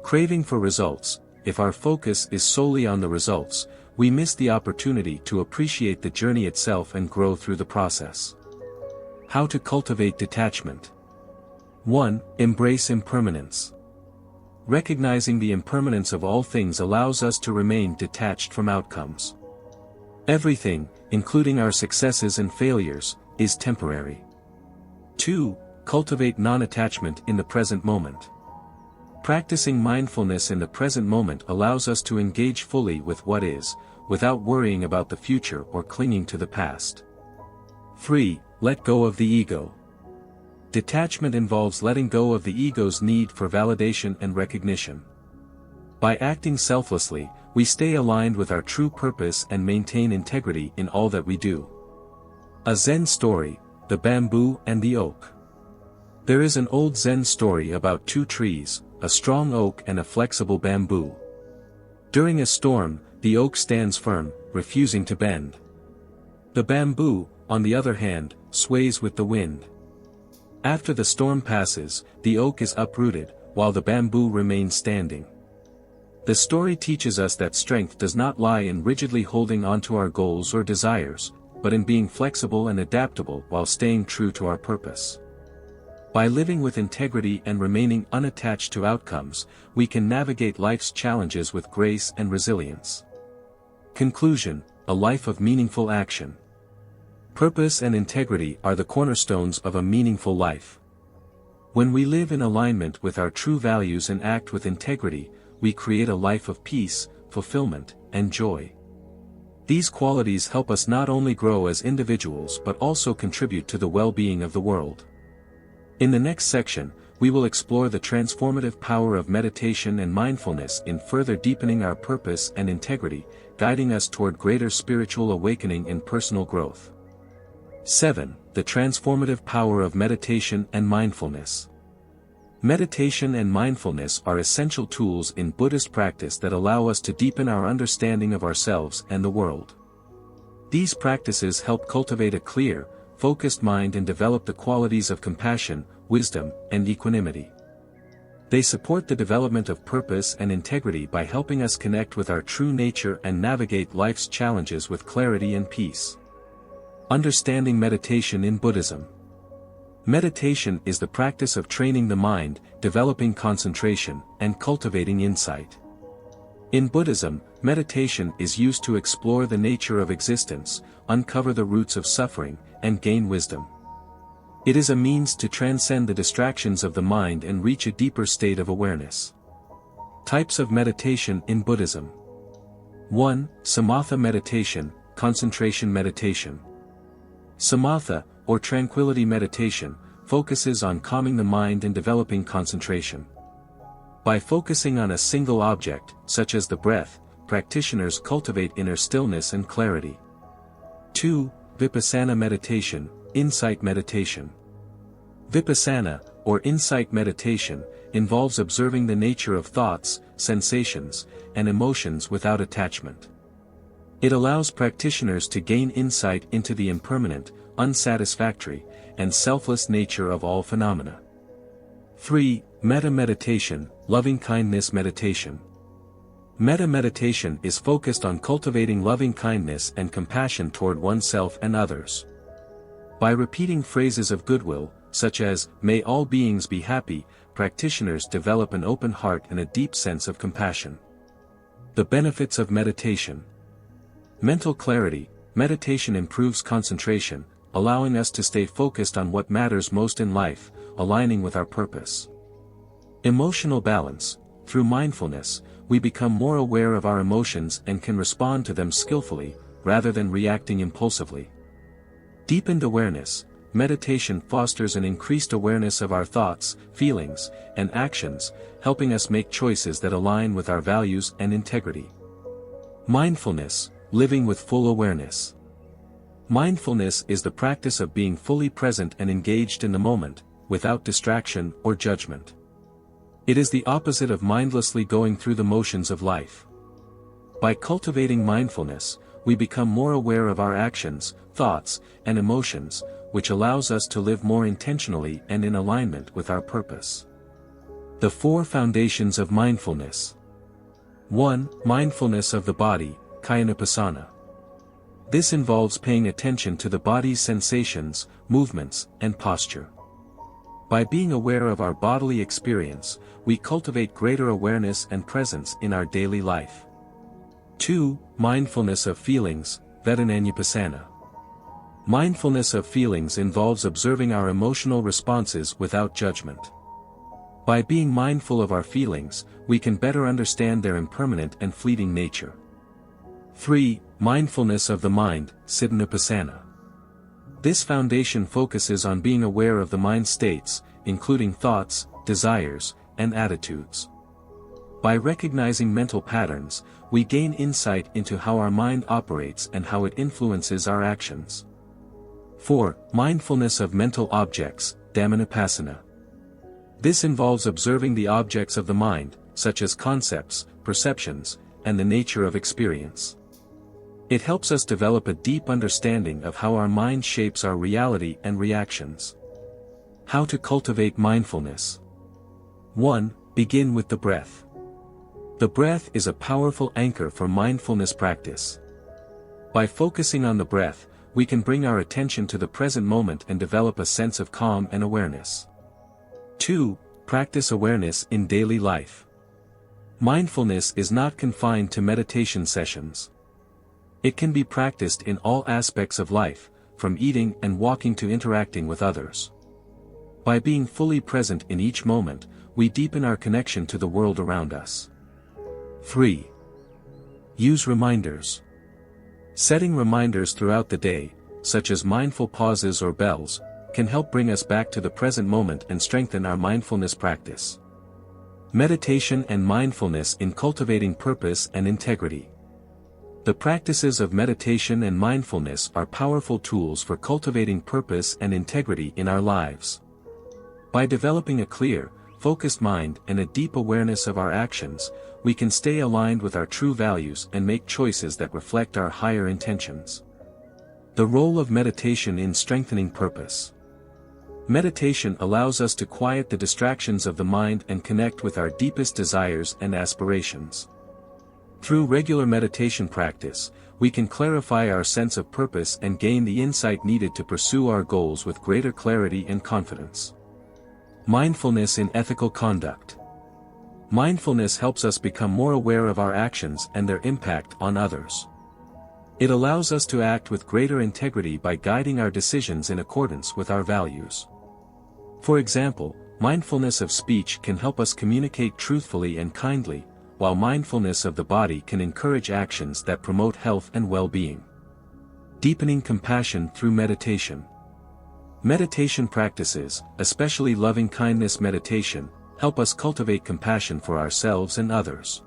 Craving for results. If our focus is solely on the results, we miss the opportunity to appreciate the journey itself and grow through the process. How to cultivate detachment. 1. Embrace impermanence. Recognizing the impermanence of all things allows us to remain detached from outcomes. Everything, including our successes and failures, is temporary. 2. Cultivate non-attachment in the present moment. Practicing mindfulness in the present moment allows us to engage fully with what is, without worrying about the future or clinging to the past. 3. Let go of the ego. Detachment involves letting go of the ego's need for validation and recognition. By acting selflessly, we stay aligned with our true purpose and maintain integrity in all that we do. A Zen story, the bamboo and the oak. There is an old Zen story about two trees, a strong oak and a flexible bamboo. During a storm, the oak stands firm, refusing to bend. The bamboo, on the other hand, sways with the wind. After the storm passes, the oak is uprooted, while the bamboo remains standing. The story teaches us that strength does not lie in rigidly holding onto our goals or desires, but in being flexible and adaptable while staying true to our purpose. By living with integrity and remaining unattached to outcomes, we can navigate life's challenges with grace and resilience. Conclusion: a life of meaningful action. Purpose and integrity are the cornerstones of a meaningful life. When we live in alignment with our true values and act with integrity, we create a life of peace, fulfillment, and joy. These qualities help us not only grow as individuals but also contribute to the well-being of the world. In the next section, we will explore the transformative power of meditation and mindfulness in further deepening our purpose and integrity, guiding us toward greater spiritual awakening and personal growth. 7. The transformative power of meditation and mindfulness. Meditation and mindfulness are essential tools in Buddhist practice that allow us to deepen our understanding of ourselves and the world. These practices help cultivate a clear, focused mind and develop the qualities of compassion, wisdom, and equanimity. They support the development of purpose and integrity by helping us connect with our true nature and navigate life's challenges with clarity and peace. Understanding meditation in Buddhism. Meditation is the practice of training the mind, developing concentration, and cultivating insight. In Buddhism, meditation is used to explore the nature of existence, uncover the roots of suffering, and gain wisdom. It is a means to transcend the distractions of the mind and reach a deeper state of awareness. Types of meditation in Buddhism. 1. Samatha meditation, concentration meditation. Samatha, or tranquility meditation, focuses on calming the mind and developing concentration. By focusing on a single object, such as the breath, practitioners cultivate inner stillness and clarity. 2. Vipassana meditation, insight meditation. Vipassana, or insight meditation, involves observing the nature of thoughts, sensations, and emotions without attachment. It allows practitioners to gain insight into the impermanent, unsatisfactory, and selfless nature of all phenomena. 3. Metta meditation, loving-kindness meditation. Metta meditation is focused on cultivating loving-kindness and compassion toward oneself and others. By repeating phrases of goodwill, such as, "May all beings be happy," practitioners develop an open heart and a deep sense of compassion. The benefits of meditation. Mental clarity. Meditation improves concentration, allowing us to stay focused on what matters most in life, aligning with our purpose. Emotional balance. Through mindfulness, we become more aware of our emotions and can respond to them skillfully, rather than reacting impulsively. Deepened awareness. Meditation fosters an increased awareness of our thoughts, feelings, and actions, helping us make choices that align with our values and integrity. Mindfulness. Living with full awareness. Mindfulness is the practice of being fully present and engaged in the moment, without distraction or judgment. It is the opposite of mindlessly going through the motions of life. By cultivating mindfulness, we become more aware of our actions, thoughts, and emotions, which allows us to live more intentionally and in alignment with our purpose. The 4 foundations of mindfulness. 1. Mindfulness of the body, kayanupassana. This involves paying attention to the body's sensations, movements, and posture. By being aware of our bodily experience, we cultivate greater awareness and presence in our daily life. 2. Mindfulness of feelings, vedananupassana. Mindfulness of feelings involves observing our emotional responses without judgment. By being mindful of our feelings, we can better understand their impermanent and fleeting nature. 3. Mindfulness of the mind, cittanupassana. This foundation focuses on being aware of the mind states, including thoughts, desires, and attitudes. By recognizing mental patterns, we gain insight into how our mind operates and how it influences our actions. 4. Mindfulness of mental objects, dhammanupassana. This involves observing the objects of the mind, such as concepts, perceptions, and the nature of experience. It helps us develop a deep understanding of how our mind shapes our reality and reactions. How to cultivate mindfulness. 1. Begin with the breath. The breath is a powerful anchor for mindfulness practice. By focusing on the breath, we can bring our attention to the present moment and develop a sense of calm and awareness. 2. Practice awareness in daily life. Mindfulness is not confined to meditation sessions. It can be practiced in all aspects of life, from eating and walking to interacting with others. By being fully present in each moment, we deepen our connection to the world around us. 3. Use reminders. Setting reminders throughout the day, such as mindful pauses or bells, can help bring us back to the present moment and strengthen our mindfulness practice. Meditation and mindfulness in cultivating purpose and integrity. The practices of meditation and mindfulness are powerful tools for cultivating purpose and integrity in our lives. By developing a clear, focused mind and a deep awareness of our actions, we can stay aligned with our true values and make choices that reflect our higher intentions. The role of meditation in strengthening purpose. Meditation allows us to quiet the distractions of the mind and connect with our deepest desires and aspirations. Through regular meditation practice, we can clarify our sense of purpose and gain the insight needed to pursue our goals with greater clarity and confidence. Mindfulness in ethical conduct. Mindfulness helps us become more aware of our actions and their impact on others. It allows us to act with greater integrity by guiding our decisions in accordance with our values. For example, mindfulness of speech can help us communicate truthfully and kindly, while mindfulness of the body can encourage actions that promote health and well-being. Deepening compassion through meditation. Meditation practices, especially loving-kindness meditation, help us cultivate compassion for ourselves and others.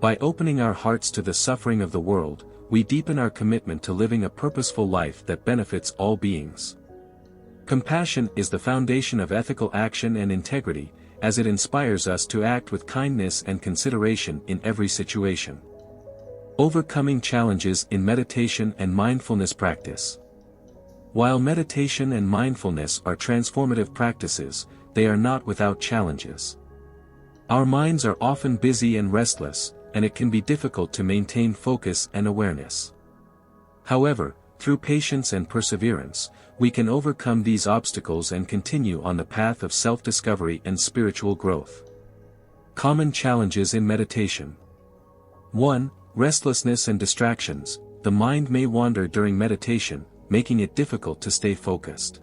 By opening our hearts to the suffering of the world, we deepen our commitment to living a purposeful life that benefits all beings. Compassion is the foundation of ethical action and integrity, as it inspires us to act with kindness and consideration in every situation. Overcoming challenges in meditation and mindfulness practice. While meditation and mindfulness are transformative practices, they are not without challenges. Our minds are often busy and restless, and it can be difficult to maintain focus and awareness. However, through patience and perseverance, we can overcome these obstacles and continue on the path of self-discovery and spiritual growth. Common challenges in meditation. 1. Restlessness and distractions. The mind may wander during meditation, making it difficult to stay focused.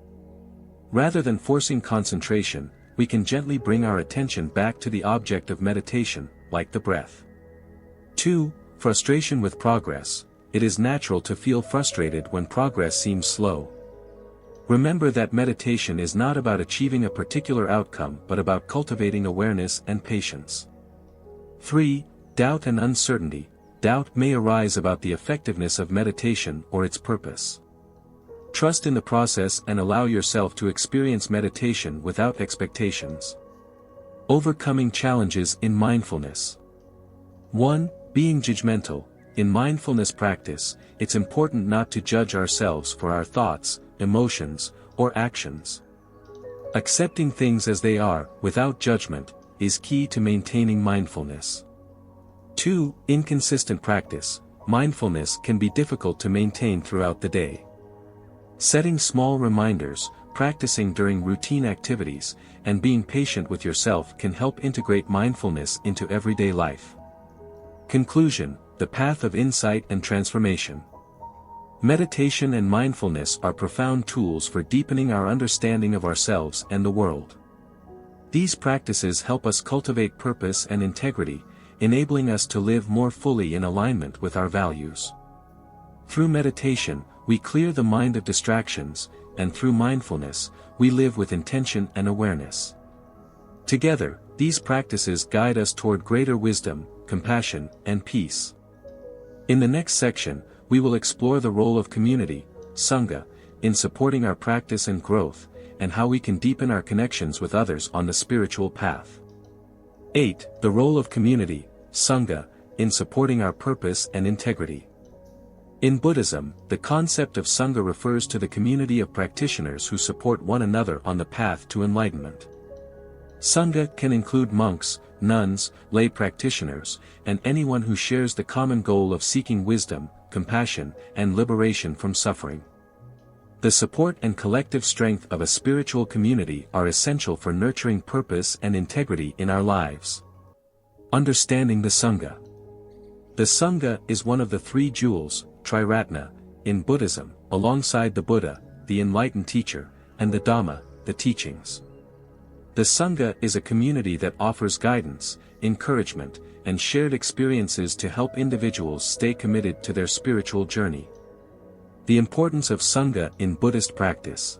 Rather than forcing concentration, we can gently bring our attention back to the object of meditation, like the breath. 2. Frustration with progress. It is natural to feel frustrated when progress seems slow. Remember that meditation is not about achieving a particular outcome but about cultivating awareness and patience. 3. Doubt and uncertainty. Doubt may arise about the effectiveness of meditation or its purpose. Trust in the process and allow yourself to experience meditation without expectations. Overcoming challenges in mindfulness. 1. Being judgmental. In mindfulness practice, it's important not to judge ourselves for our thoughts, emotions, or actions. Accepting things as they are, without judgment, is key to maintaining mindfulness. 2. Inconsistent practice. Mindfulness can be difficult to maintain throughout the day. Setting small reminders, practicing during routine activities, and being patient with yourself can help integrate mindfulness into everyday life. Conclusion: the path of insight and transformation. Meditation and mindfulness are profound tools for deepening our understanding of ourselves and the world. These practices help us cultivate purpose and integrity, enabling us to live more fully in alignment with our values. Through meditation, we clear the mind of distractions, and through mindfulness, we live with intention and awareness. Together, these practices guide us toward greater wisdom, compassion, and peace. In the next section, we will explore the role of community, Sangha, in supporting our practice and growth, and how we can deepen our connections with others on the spiritual path. 8. The role of community, Sangha, in supporting our purpose and integrity. In Buddhism, the concept of Sangha refers to the community of practitioners who support one another on the path to enlightenment. Sangha can include monks, nuns, lay practitioners, and anyone who shares the common goal of seeking wisdom, compassion, and liberation from suffering. The support and collective strength of a spiritual community are essential for nurturing purpose and integrity in our lives. Understanding the Sangha. The Sangha is one of the three jewels, Triratna, in Buddhism, alongside the Buddha, the enlightened teacher, and the Dhamma, the teachings. The Sangha is a community that offers guidance, encouragement, and shared experiences to help individuals stay committed to their spiritual journey. The importance of Sangha in Buddhist practice.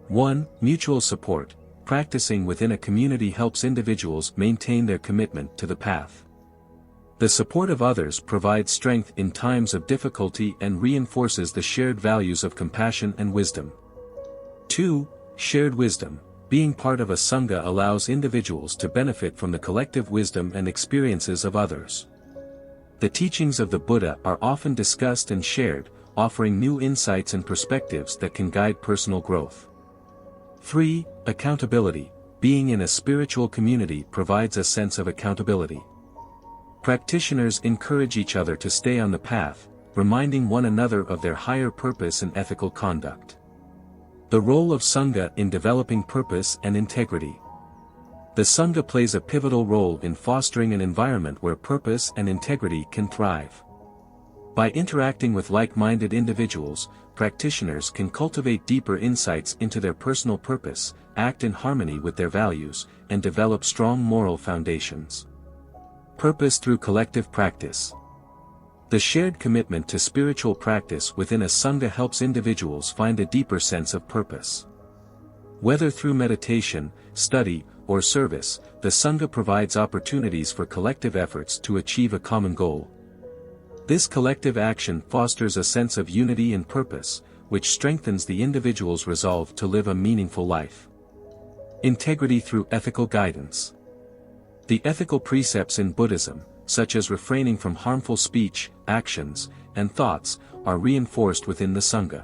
1. Mutual support. Practicing within a community helps individuals maintain their commitment to the path. The support of others provides strength in times of difficulty and reinforces the shared values of compassion and wisdom. 2. Shared wisdom. Being part of a Sangha allows individuals to benefit from the collective wisdom and experiences of others. The teachings of the Buddha are often discussed and shared, offering new insights and perspectives that can guide personal growth. 3. Accountability. Being in a spiritual community provides a sense of accountability. Practitioners encourage each other to stay on the path, reminding one another of their higher purpose and ethical conduct. The role of Sangha in developing purpose and integrity. The Sangha plays a pivotal role in fostering an environment where purpose and integrity can thrive. By interacting with like-minded individuals, practitioners can cultivate deeper insights into their personal purpose, act in harmony with their values, and develop strong moral foundations. Purpose through collective practice. The shared commitment to spiritual practice within a Sangha helps individuals find a deeper sense of purpose. Whether through meditation, study, or service, the Sangha provides opportunities for collective efforts to achieve a common goal. This collective action fosters a sense of unity and purpose, which strengthens the individual's resolve to live a meaningful life. Integrity through ethical guidance. The ethical precepts in Buddhism, such as refraining from harmful speech, actions, and thoughts, are reinforced within the Sangha.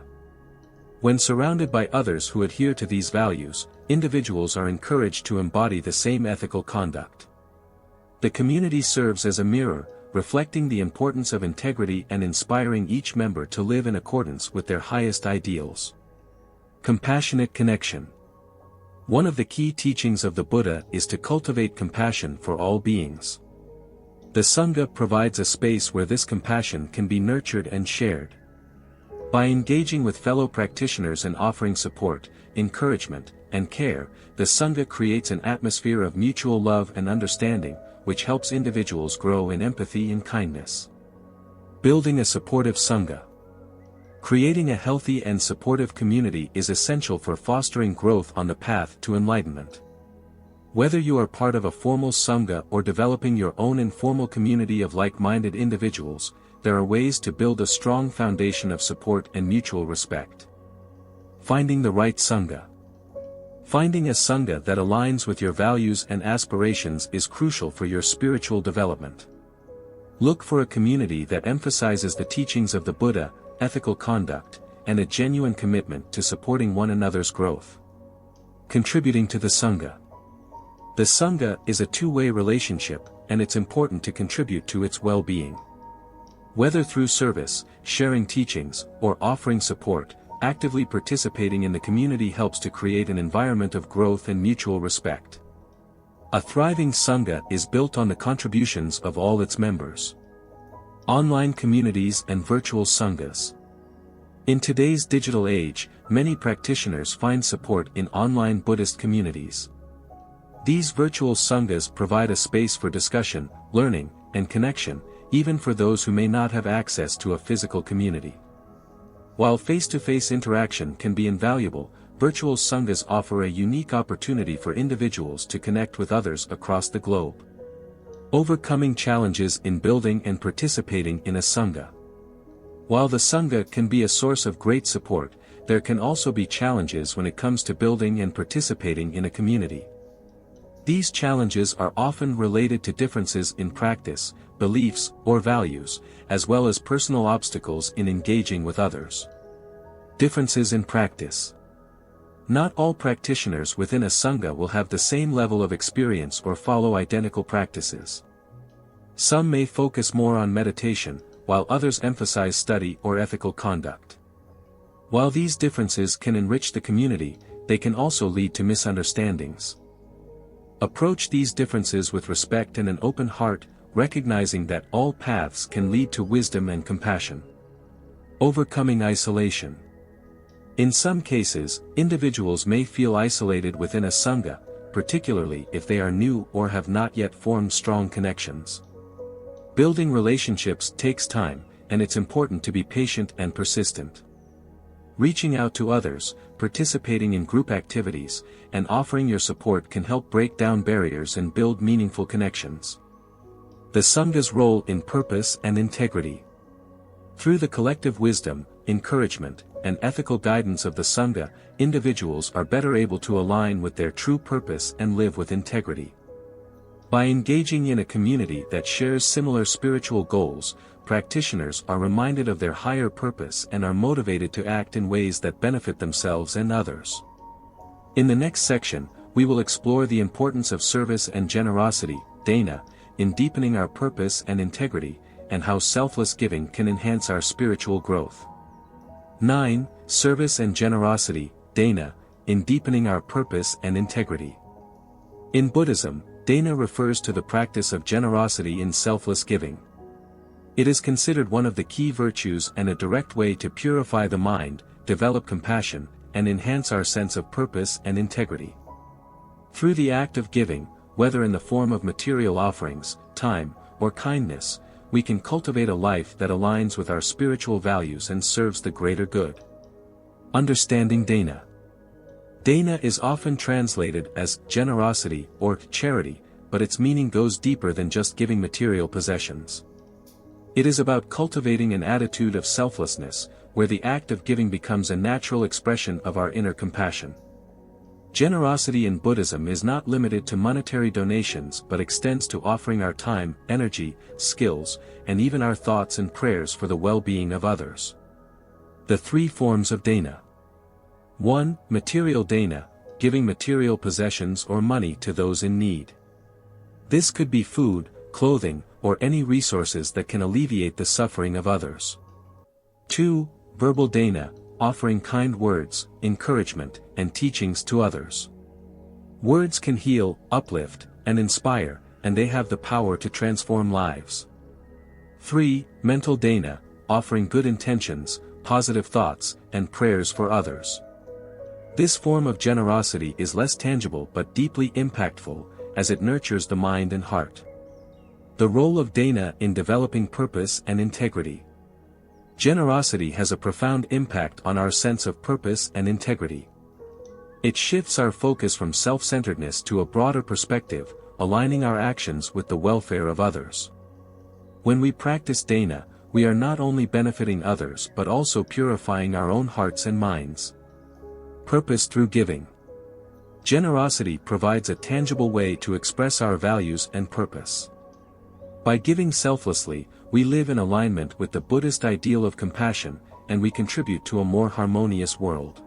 When surrounded by others who adhere to these values, individuals are encouraged to embody the same ethical conduct. The community serves as a mirror, reflecting the importance of integrity and inspiring each member to live in accordance with their highest ideals. Compassionate connection. One of the key teachings of the Buddha is to cultivate compassion for all beings. The Sangha provides a space where this compassion can be nurtured and shared. By engaging with fellow practitioners and offering support, encouragement, and care, the Sangha creates an atmosphere of mutual love and understanding, which helps individuals grow in empathy and kindness. Building a supportive Sangha. Creating a healthy and supportive community is essential for fostering growth on the path to enlightenment. Whether you are part of a formal Sangha or developing your own informal community of like-minded individuals, there are ways to build a strong foundation of support and mutual respect. Finding the right Sangha. Finding a Sangha that aligns with your values and aspirations is crucial for your spiritual development. Look for a community that emphasizes the teachings of the Buddha, ethical conduct, and a genuine commitment to supporting one another's growth. Contributing to the Sangha. The Sangha is a two-way relationship, and it's important to contribute to its well-being. Whether through service, sharing teachings, or offering support, actively participating in the community helps to create an environment of growth and mutual respect. A thriving Sangha is built on the contributions of all its members. Online communities and virtual Sanghas. In today's digital age, many practitioners find support in online Buddhist communities. These virtual Sanghas provide a space for discussion, learning, and connection, even for those who may not have access to a physical community. While face-to-face interaction can be invaluable, virtual Sanghas offer a unique opportunity for individuals to connect with others across the globe. Overcoming challenges in building and participating in a Sangha. While the Sangha can be a source of great support, there can also be challenges when it comes to building and participating in a community. These challenges are often related to differences in practice, beliefs, or values, as well as personal obstacles in engaging with others. Differences in practice. Not all practitioners within a Sangha will have the same level of experience or follow identical practices. Some may focus more on meditation, while others emphasize study or ethical conduct. While these differences can enrich the community, they can also lead to misunderstandings. Approach these differences with respect and an open heart, recognizing that all paths can lead to wisdom and compassion. Overcoming isolation. In some cases, individuals may feel isolated within a Sangha, particularly if they are new or have not yet formed strong connections. Building relationships takes time, and it's important to be patient and persistent. Reaching out to others, participating in group activities, and offering your support can help break down barriers and build meaningful connections. The Sangha's role in purpose and integrity. Through the collective wisdom, encouragement, and ethical guidance of the Sangha, individuals are better able to align with their true purpose and live with integrity. By engaging in a community that shares similar spiritual goals, practitioners are reminded of their higher purpose and are motivated to act in ways that benefit themselves and others. In the next section, we will explore the importance of service and generosity, dana, in deepening our purpose and integrity, and how selfless giving can enhance our spiritual growth. 9. Service and generosity, dana, in deepening our purpose and integrity. In Buddhism, dana refers to the practice of generosity in selfless giving. It is considered one of the key virtues and a direct way to purify the mind, develop compassion, and enhance our sense of purpose and integrity. Through the act of giving, whether in the form of material offerings, time, or kindness, we can cultivate a life that aligns with our spiritual values and serves the greater good. Understanding dana. Dana is often translated as generosity or charity, but its meaning goes deeper than just giving material possessions. It is about cultivating an attitude of selflessness, where the act of giving becomes a natural expression of our inner compassion. Generosity in Buddhism is not limited to monetary donations but extends to offering our time, energy, skills, and even our thoughts and prayers for the well-being of others. The 3 forms of dana. 1. Material dana, giving material possessions or money to those in need. This could be food, clothing, or any resources that can alleviate the suffering of others. 2. Verbal dana, offering kind words, encouragement, and teachings to others. Words can heal, uplift, and inspire, and they have the power to transform lives. 3. Mental dana, offering good intentions, positive thoughts, and prayers for others. This form of generosity is less tangible but deeply impactful, as it nurtures the mind and heart. The role of dana in developing purpose and integrity. Generosity has a profound impact on our sense of purpose and integrity. It shifts our focus from self-centeredness to a broader perspective, aligning our actions with the welfare of others. When we practice dana, we are not only benefiting others but also purifying our own hearts and minds. Purpose through giving. Generosity provides a tangible way to express our values and purpose. By giving selflessly, we live in alignment with the Buddhist ideal of compassion, and we contribute to a more harmonious world.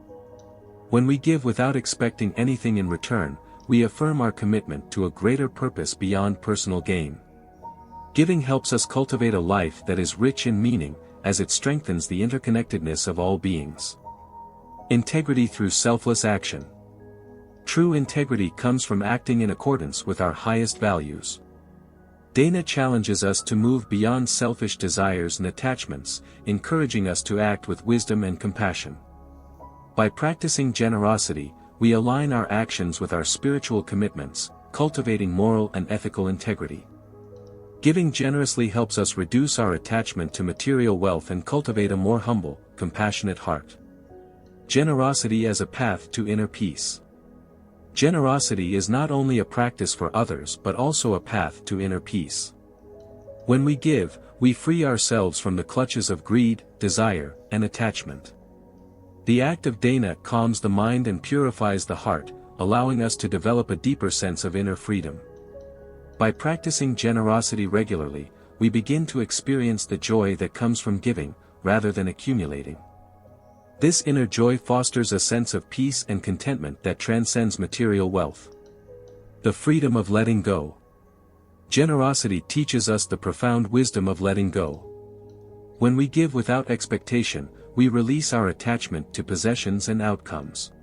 When we give without expecting anything in return, we affirm our commitment to a greater purpose beyond personal gain. Giving helps us cultivate a life that is rich in meaning, as it strengthens the interconnectedness of all beings. Integrity through selfless action. True integrity comes from acting in accordance with our highest values. Dana challenges us to move beyond selfish desires and attachments, encouraging us to act with wisdom and compassion. By practicing generosity, we align our actions with our spiritual commitments, cultivating moral and ethical integrity. Giving generously helps us reduce our attachment to material wealth and cultivate a more humble, compassionate heart. Generosity as a path to inner peace. Generosity is not only a practice for others but also a path to inner peace. When we give, we free ourselves from the clutches of greed, desire, and attachment. The act of dana calms the mind and purifies the heart, allowing us to develop a deeper sense of inner freedom. By practicing generosity regularly, we begin to experience the joy that comes from giving, rather than accumulating. This inner joy fosters a sense of peace and contentment that transcends material wealth. The freedom of letting go. Generosity teaches us the profound wisdom of letting go. When we give without expectation, we release our attachment to possessions and outcomes.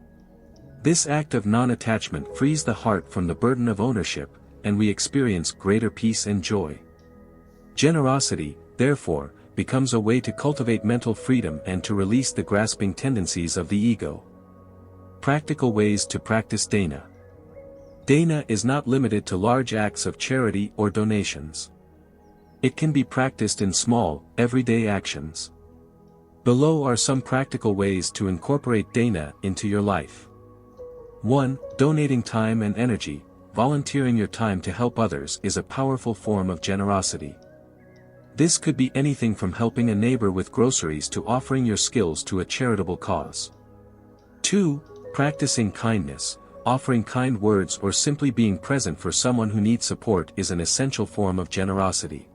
This act of non-attachment frees the heart from the burden of ownership, and we experience greater peace and joy. Generosity, therefore, becomes a way to cultivate mental freedom and to release the grasping tendencies of the ego. Practical ways to practice dana. Dana is not limited to large acts of charity or donations. It can be practiced in small, everyday actions. Below are some practical ways to incorporate dana into your life. 1. Donating time and energy. Volunteering your time to help others is a powerful form of generosity. This could be anything from helping a neighbor with groceries to offering your skills to a charitable cause. 2. Practicing kindness. Offering kind words or simply being present for someone who needs support is an essential form of generosity.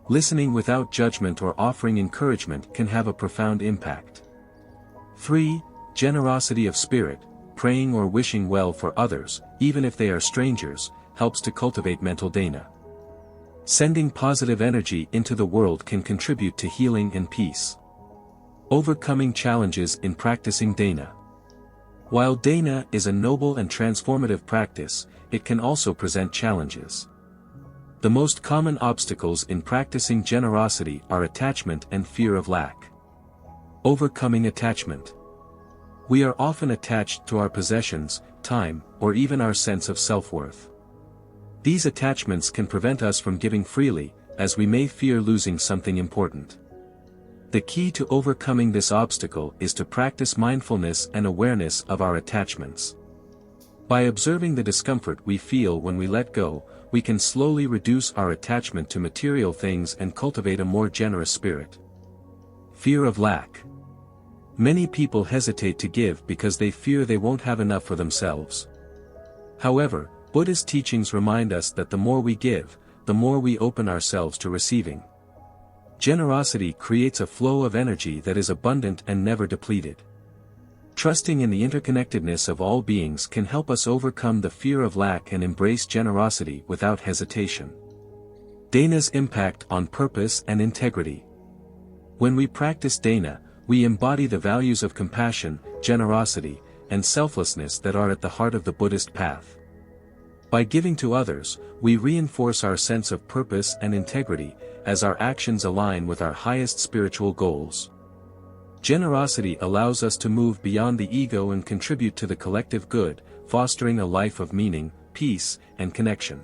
Listening without judgment or offering encouragement can have a profound impact. 3. Generosity of spirit. Praying or wishing well for others, even if they are strangers, helps to cultivate mental dana. Sending positive energy into the world can contribute to healing and peace. Overcoming challenges in practicing dana. While dana is a noble and transformative practice, it can also present challenges. The most common obstacles in practicing generosity are attachment and fear of lack. Overcoming attachment. We are often attached to our possessions, time, or even our sense of self-worth. These attachments can prevent us from giving freely, as we may fear losing something important. The key to overcoming this obstacle is to practice mindfulness and awareness of our attachments. By observing the discomfort we feel when we let go, we can slowly reduce our attachment to material things and cultivate a more generous spirit. Fear of lack. Many people hesitate to give because they fear they won't have enough for themselves. However, Buddhist teachings remind us that the more we give, the more we open ourselves to receiving. Generosity creates a flow of energy that is abundant and never depleted. Trusting in the interconnectedness of all beings can help us overcome the fear of lack and embrace generosity without hesitation. Dana's impact on purpose and integrity. When we practice dana, we embody the values of compassion, generosity, and selflessness that are at the heart of the Buddhist path. By giving to others, we reinforce our sense of purpose and integrity, as our actions align with our highest spiritual goals. Generosity allows us to move beyond the ego and contribute to the collective good, fostering a life of meaning, peace, and connection.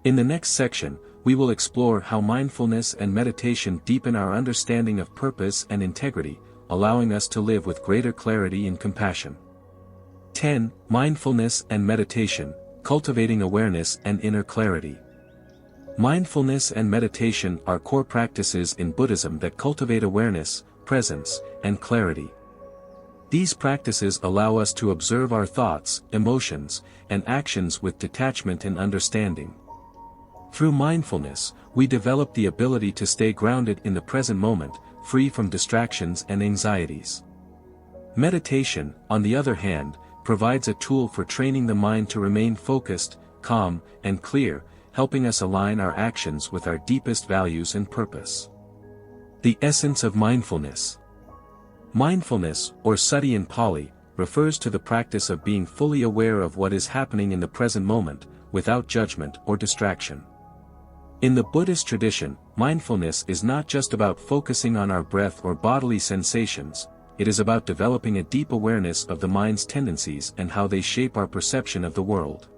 In the next section, we will explore how mindfulness and meditation deepen our understanding of purpose and integrity, allowing us to live with greater clarity and compassion. 10. Mindfulness and meditation. Cultivating awareness and inner clarity. Mindfulness and meditation are core practices in Buddhism that cultivate awareness, presence, and clarity. These practices allow us to observe our thoughts, emotions, and actions with detachment and understanding. Through mindfulness, we develop the ability to stay grounded in the present moment, free from distractions and anxieties. Meditation, on the other hand, provides a tool for training the mind to remain focused, calm, and clear, helping us align our actions with our deepest values and purpose. The essence of mindfulness. Mindfulness, or sati in Pali, refers to the practice of being fully aware of what is happening in the present moment, without judgment or distraction. In the Buddhist tradition, mindfulness is not just about focusing on our breath or bodily sensations, it is about developing a deep awareness of the mind's tendencies and how they shape our perception of the world.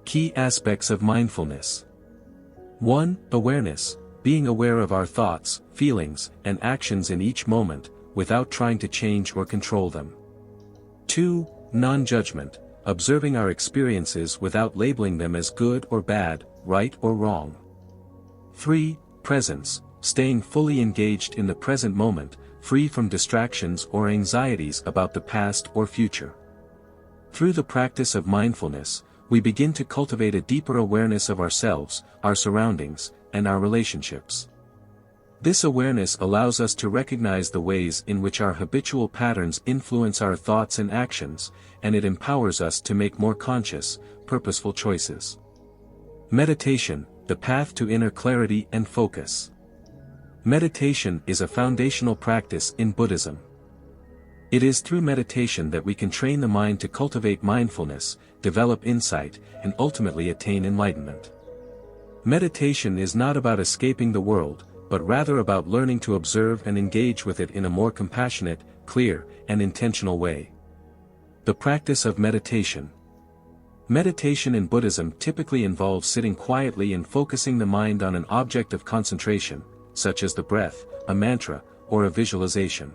Key aspects of mindfulness. 1. Awareness, being aware of our thoughts, feelings, and actions in each moment, without trying to change or control them. 2. Non-judgment, observing our experiences without labeling them as good or bad, right or wrong. 3. Presence, staying fully engaged in the present moment, free from distractions or anxieties about the past or future. Through the practice of mindfulness, we begin to cultivate a deeper awareness of ourselves, our surroundings, and our relationships. This awareness allows us to recognize the ways in which our habitual patterns influence our thoughts and actions, and it empowers us to make more conscious, purposeful choices. Meditation, the path to inner clarity and focus. Meditation is a foundational practice in Buddhism. It is through meditation that we can train the mind to cultivate mindfulness, develop insight, and ultimately attain enlightenment. Meditation is not about escaping the world, but rather about learning to observe and engage with it in a more compassionate, clear, and intentional way. The practice of meditation. Meditation in Buddhism typically involves sitting quietly and focusing the mind on an object of concentration, such as the breath, a mantra, or a visualization.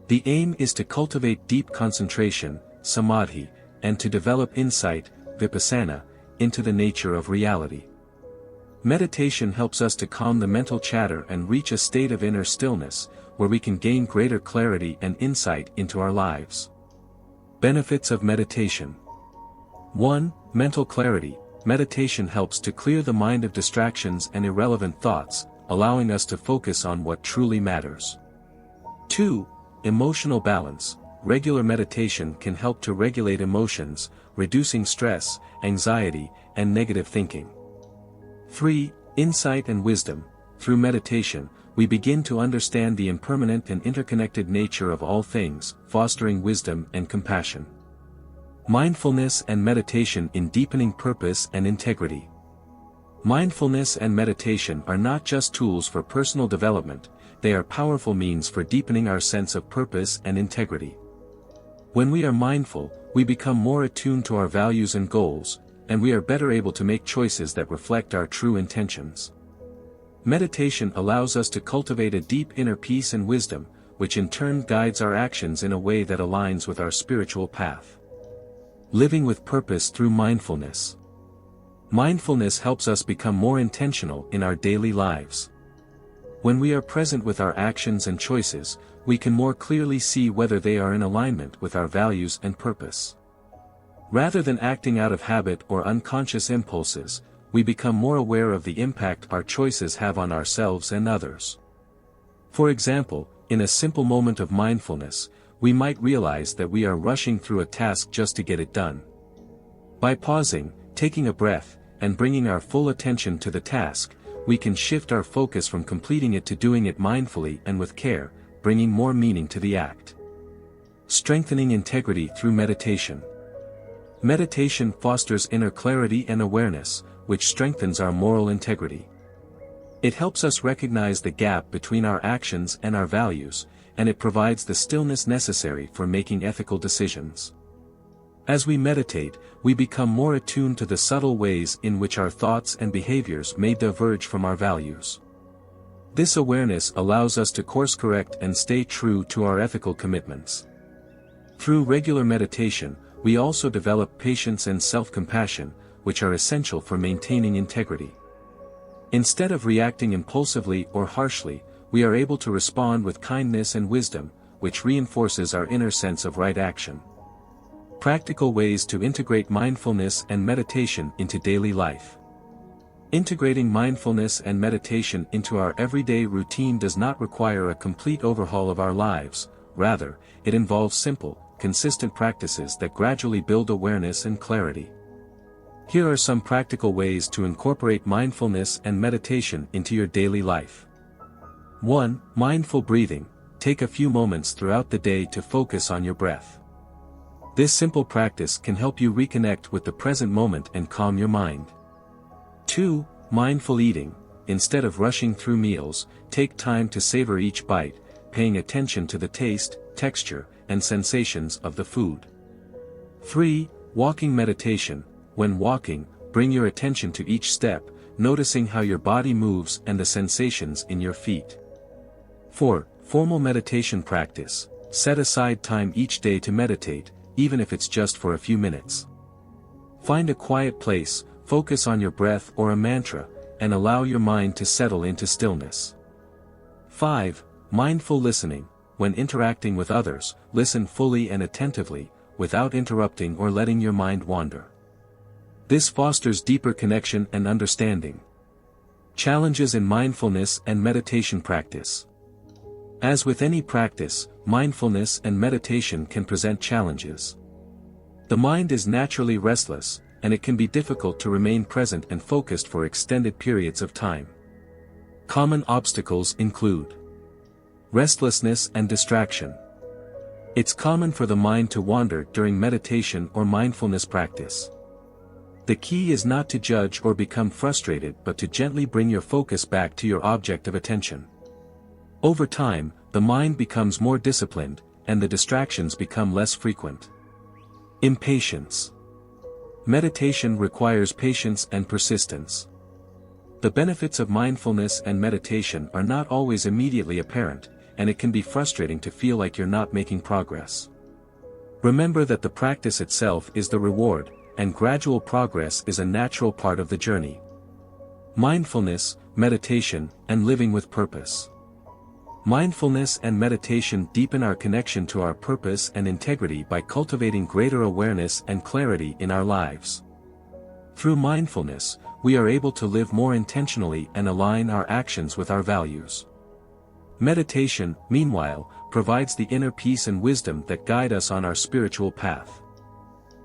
The aim is to cultivate deep concentration, samadhi, and to develop insight, vipassana, into the nature of reality. Meditation helps us to calm the mental chatter and reach a state of inner stillness, where we can gain greater clarity and insight into our lives. Benefits of meditation. 1. Mental clarity. Meditation helps to clear the mind of distractions and irrelevant thoughts, allowing us to focus on what truly matters. 2. Emotional balance. Regular meditation can help to regulate emotions, reducing stress, anxiety, and negative thinking. 3. Insight and wisdom. Through meditation, we begin to understand the impermanent and interconnected nature of all things, fostering wisdom and compassion. Mindfulness and meditation in deepening purpose and integrity. Mindfulness and meditation are not just tools for personal development, they are powerful means for deepening our sense of purpose and integrity. When we are mindful, we become more attuned to our values and goals, and we are better able to make choices that reflect our true intentions. Meditation allows us to cultivate a deep inner peace and wisdom, which in turn guides our actions in a way that aligns with our spiritual path. Living with purpose through mindfulness. Mindfulness helps us become more intentional in our daily lives. When we are present with our actions and choices, we can more clearly see whether they are in alignment with our values and purpose. Rather than acting out of habit or unconscious impulses, we become more aware of the impact our choices have on ourselves and others. For example, in a simple moment of mindfulness, we might realize that we are rushing through a task just to get it done. By pausing, taking a breath, and bringing our full attention to the task, we can shift our focus from completing it to doing it mindfully and with care, bringing more meaning to the act. Strengthening integrity through meditation. Meditation fosters inner clarity and awareness, which strengthens our moral integrity. It helps us recognize the gap between our actions and our values, and it provides the stillness necessary for making ethical decisions. As we meditate, we become more attuned to the subtle ways in which our thoughts and behaviors may diverge from our values. This awareness allows us to course-correct and stay true to our ethical commitments. Through regular meditation, we also develop patience and self-compassion, which are essential for maintaining integrity. Instead of reacting impulsively or harshly, we are able to respond with kindness and wisdom, which reinforces our inner sense of right action. Practical ways to integrate mindfulness and meditation into daily life. Integrating mindfulness and meditation into our everyday routine does not require a complete overhaul of our lives, rather, it involves simple, consistent practices that gradually build awareness and clarity. Here are some practical ways to incorporate mindfulness and meditation into your daily life. 1. Mindful breathing. Take a few moments throughout the day to focus on your breath. This simple practice can help you reconnect with the present moment and calm your mind. 2. Mindful eating. Instead of rushing through meals, take time to savor each bite, paying attention to the taste, texture, and sensations of the food. 3. Walking meditation. When walking, bring your attention to each step, noticing how your body moves and the sensations in your feet. 4. Formal meditation practice. Set aside time each day to meditate, even if it's just for a few minutes. Find a quiet place, focus on your breath or a mantra, and allow your mind to settle into stillness. 5. Mindful listening. When interacting with others, listen fully and attentively, without interrupting or letting your mind wander. This fosters deeper connection and understanding. Challenges in mindfulness and meditation practice. As with any practice, mindfulness and meditation can present challenges. The mind is naturally restless, and it can be difficult to remain present and focused for extended periods of time. Common obstacles include restlessness and distraction. It's common for the mind to wander during meditation or mindfulness practice. The key is not to judge or become frustrated but to gently bring your focus back to your object of attention. Over time, the mind becomes more disciplined, and the distractions become less frequent. Impatience. Meditation requires patience and persistence. The benefits of mindfulness and meditation are not always immediately apparent, and it can be frustrating to feel like you're not making progress. Remember that the practice itself is the reward, and gradual progress is a natural part of the journey. Mindfulness, meditation, and living with purpose. Mindfulness and meditation deepen our connection to our purpose and integrity by cultivating greater awareness and clarity in our lives. Through mindfulness, we are able to live more intentionally and align our actions with our values. Meditation, meanwhile, provides the inner peace and wisdom that guide us on our spiritual path.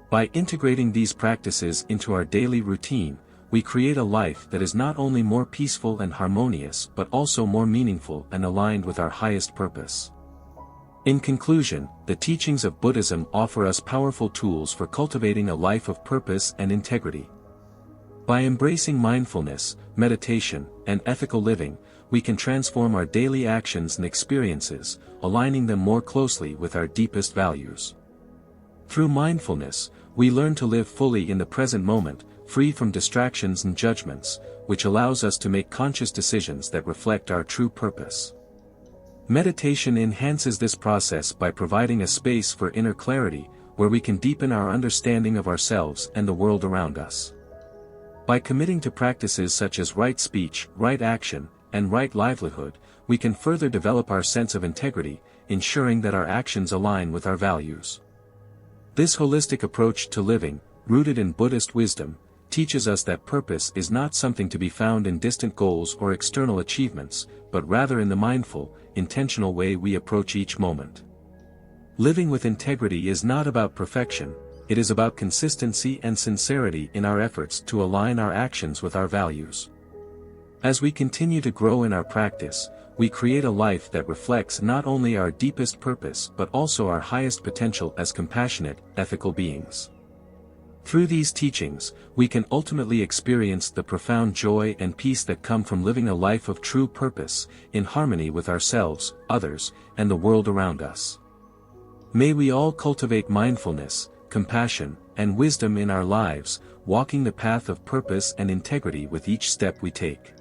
By integrating these practices into our daily routine, we create a life that is not only more peaceful and harmonious but also more meaningful and aligned with our highest purpose. In conclusion, the teachings of Buddhism offer us powerful tools for cultivating a life of purpose and integrity. By embracing mindfulness, meditation, and ethical living, we can transform our daily actions and experiences, aligning them more closely with our deepest values. Through mindfulness, we learn to live fully in the present moment, free from distractions and judgments, which allows us to make conscious decisions that reflect our true purpose. Meditation enhances this process by providing a space for inner clarity, where we can deepen our understanding of ourselves and the world around us. By committing to practices such as right speech, right action, and right livelihood, we can further develop our sense of integrity, ensuring that our actions align with our values. This holistic approach to living, rooted in Buddhist wisdom, teaches us that purpose is not something to be found in distant goals or external achievements, but rather in the mindful, intentional way we approach each moment. Living with integrity is not about perfection, it is about consistency and sincerity in our efforts to align our actions with our values. As we continue to grow in our practice, we create a life that reflects not only our deepest purpose but also our highest potential as compassionate, ethical beings. Through these teachings, we can ultimately experience the profound joy and peace that come from living a life of true purpose, in harmony with ourselves, others, and the world around us. May we all cultivate mindfulness, compassion, and wisdom in our lives, walking the path of purpose and integrity with each step we take.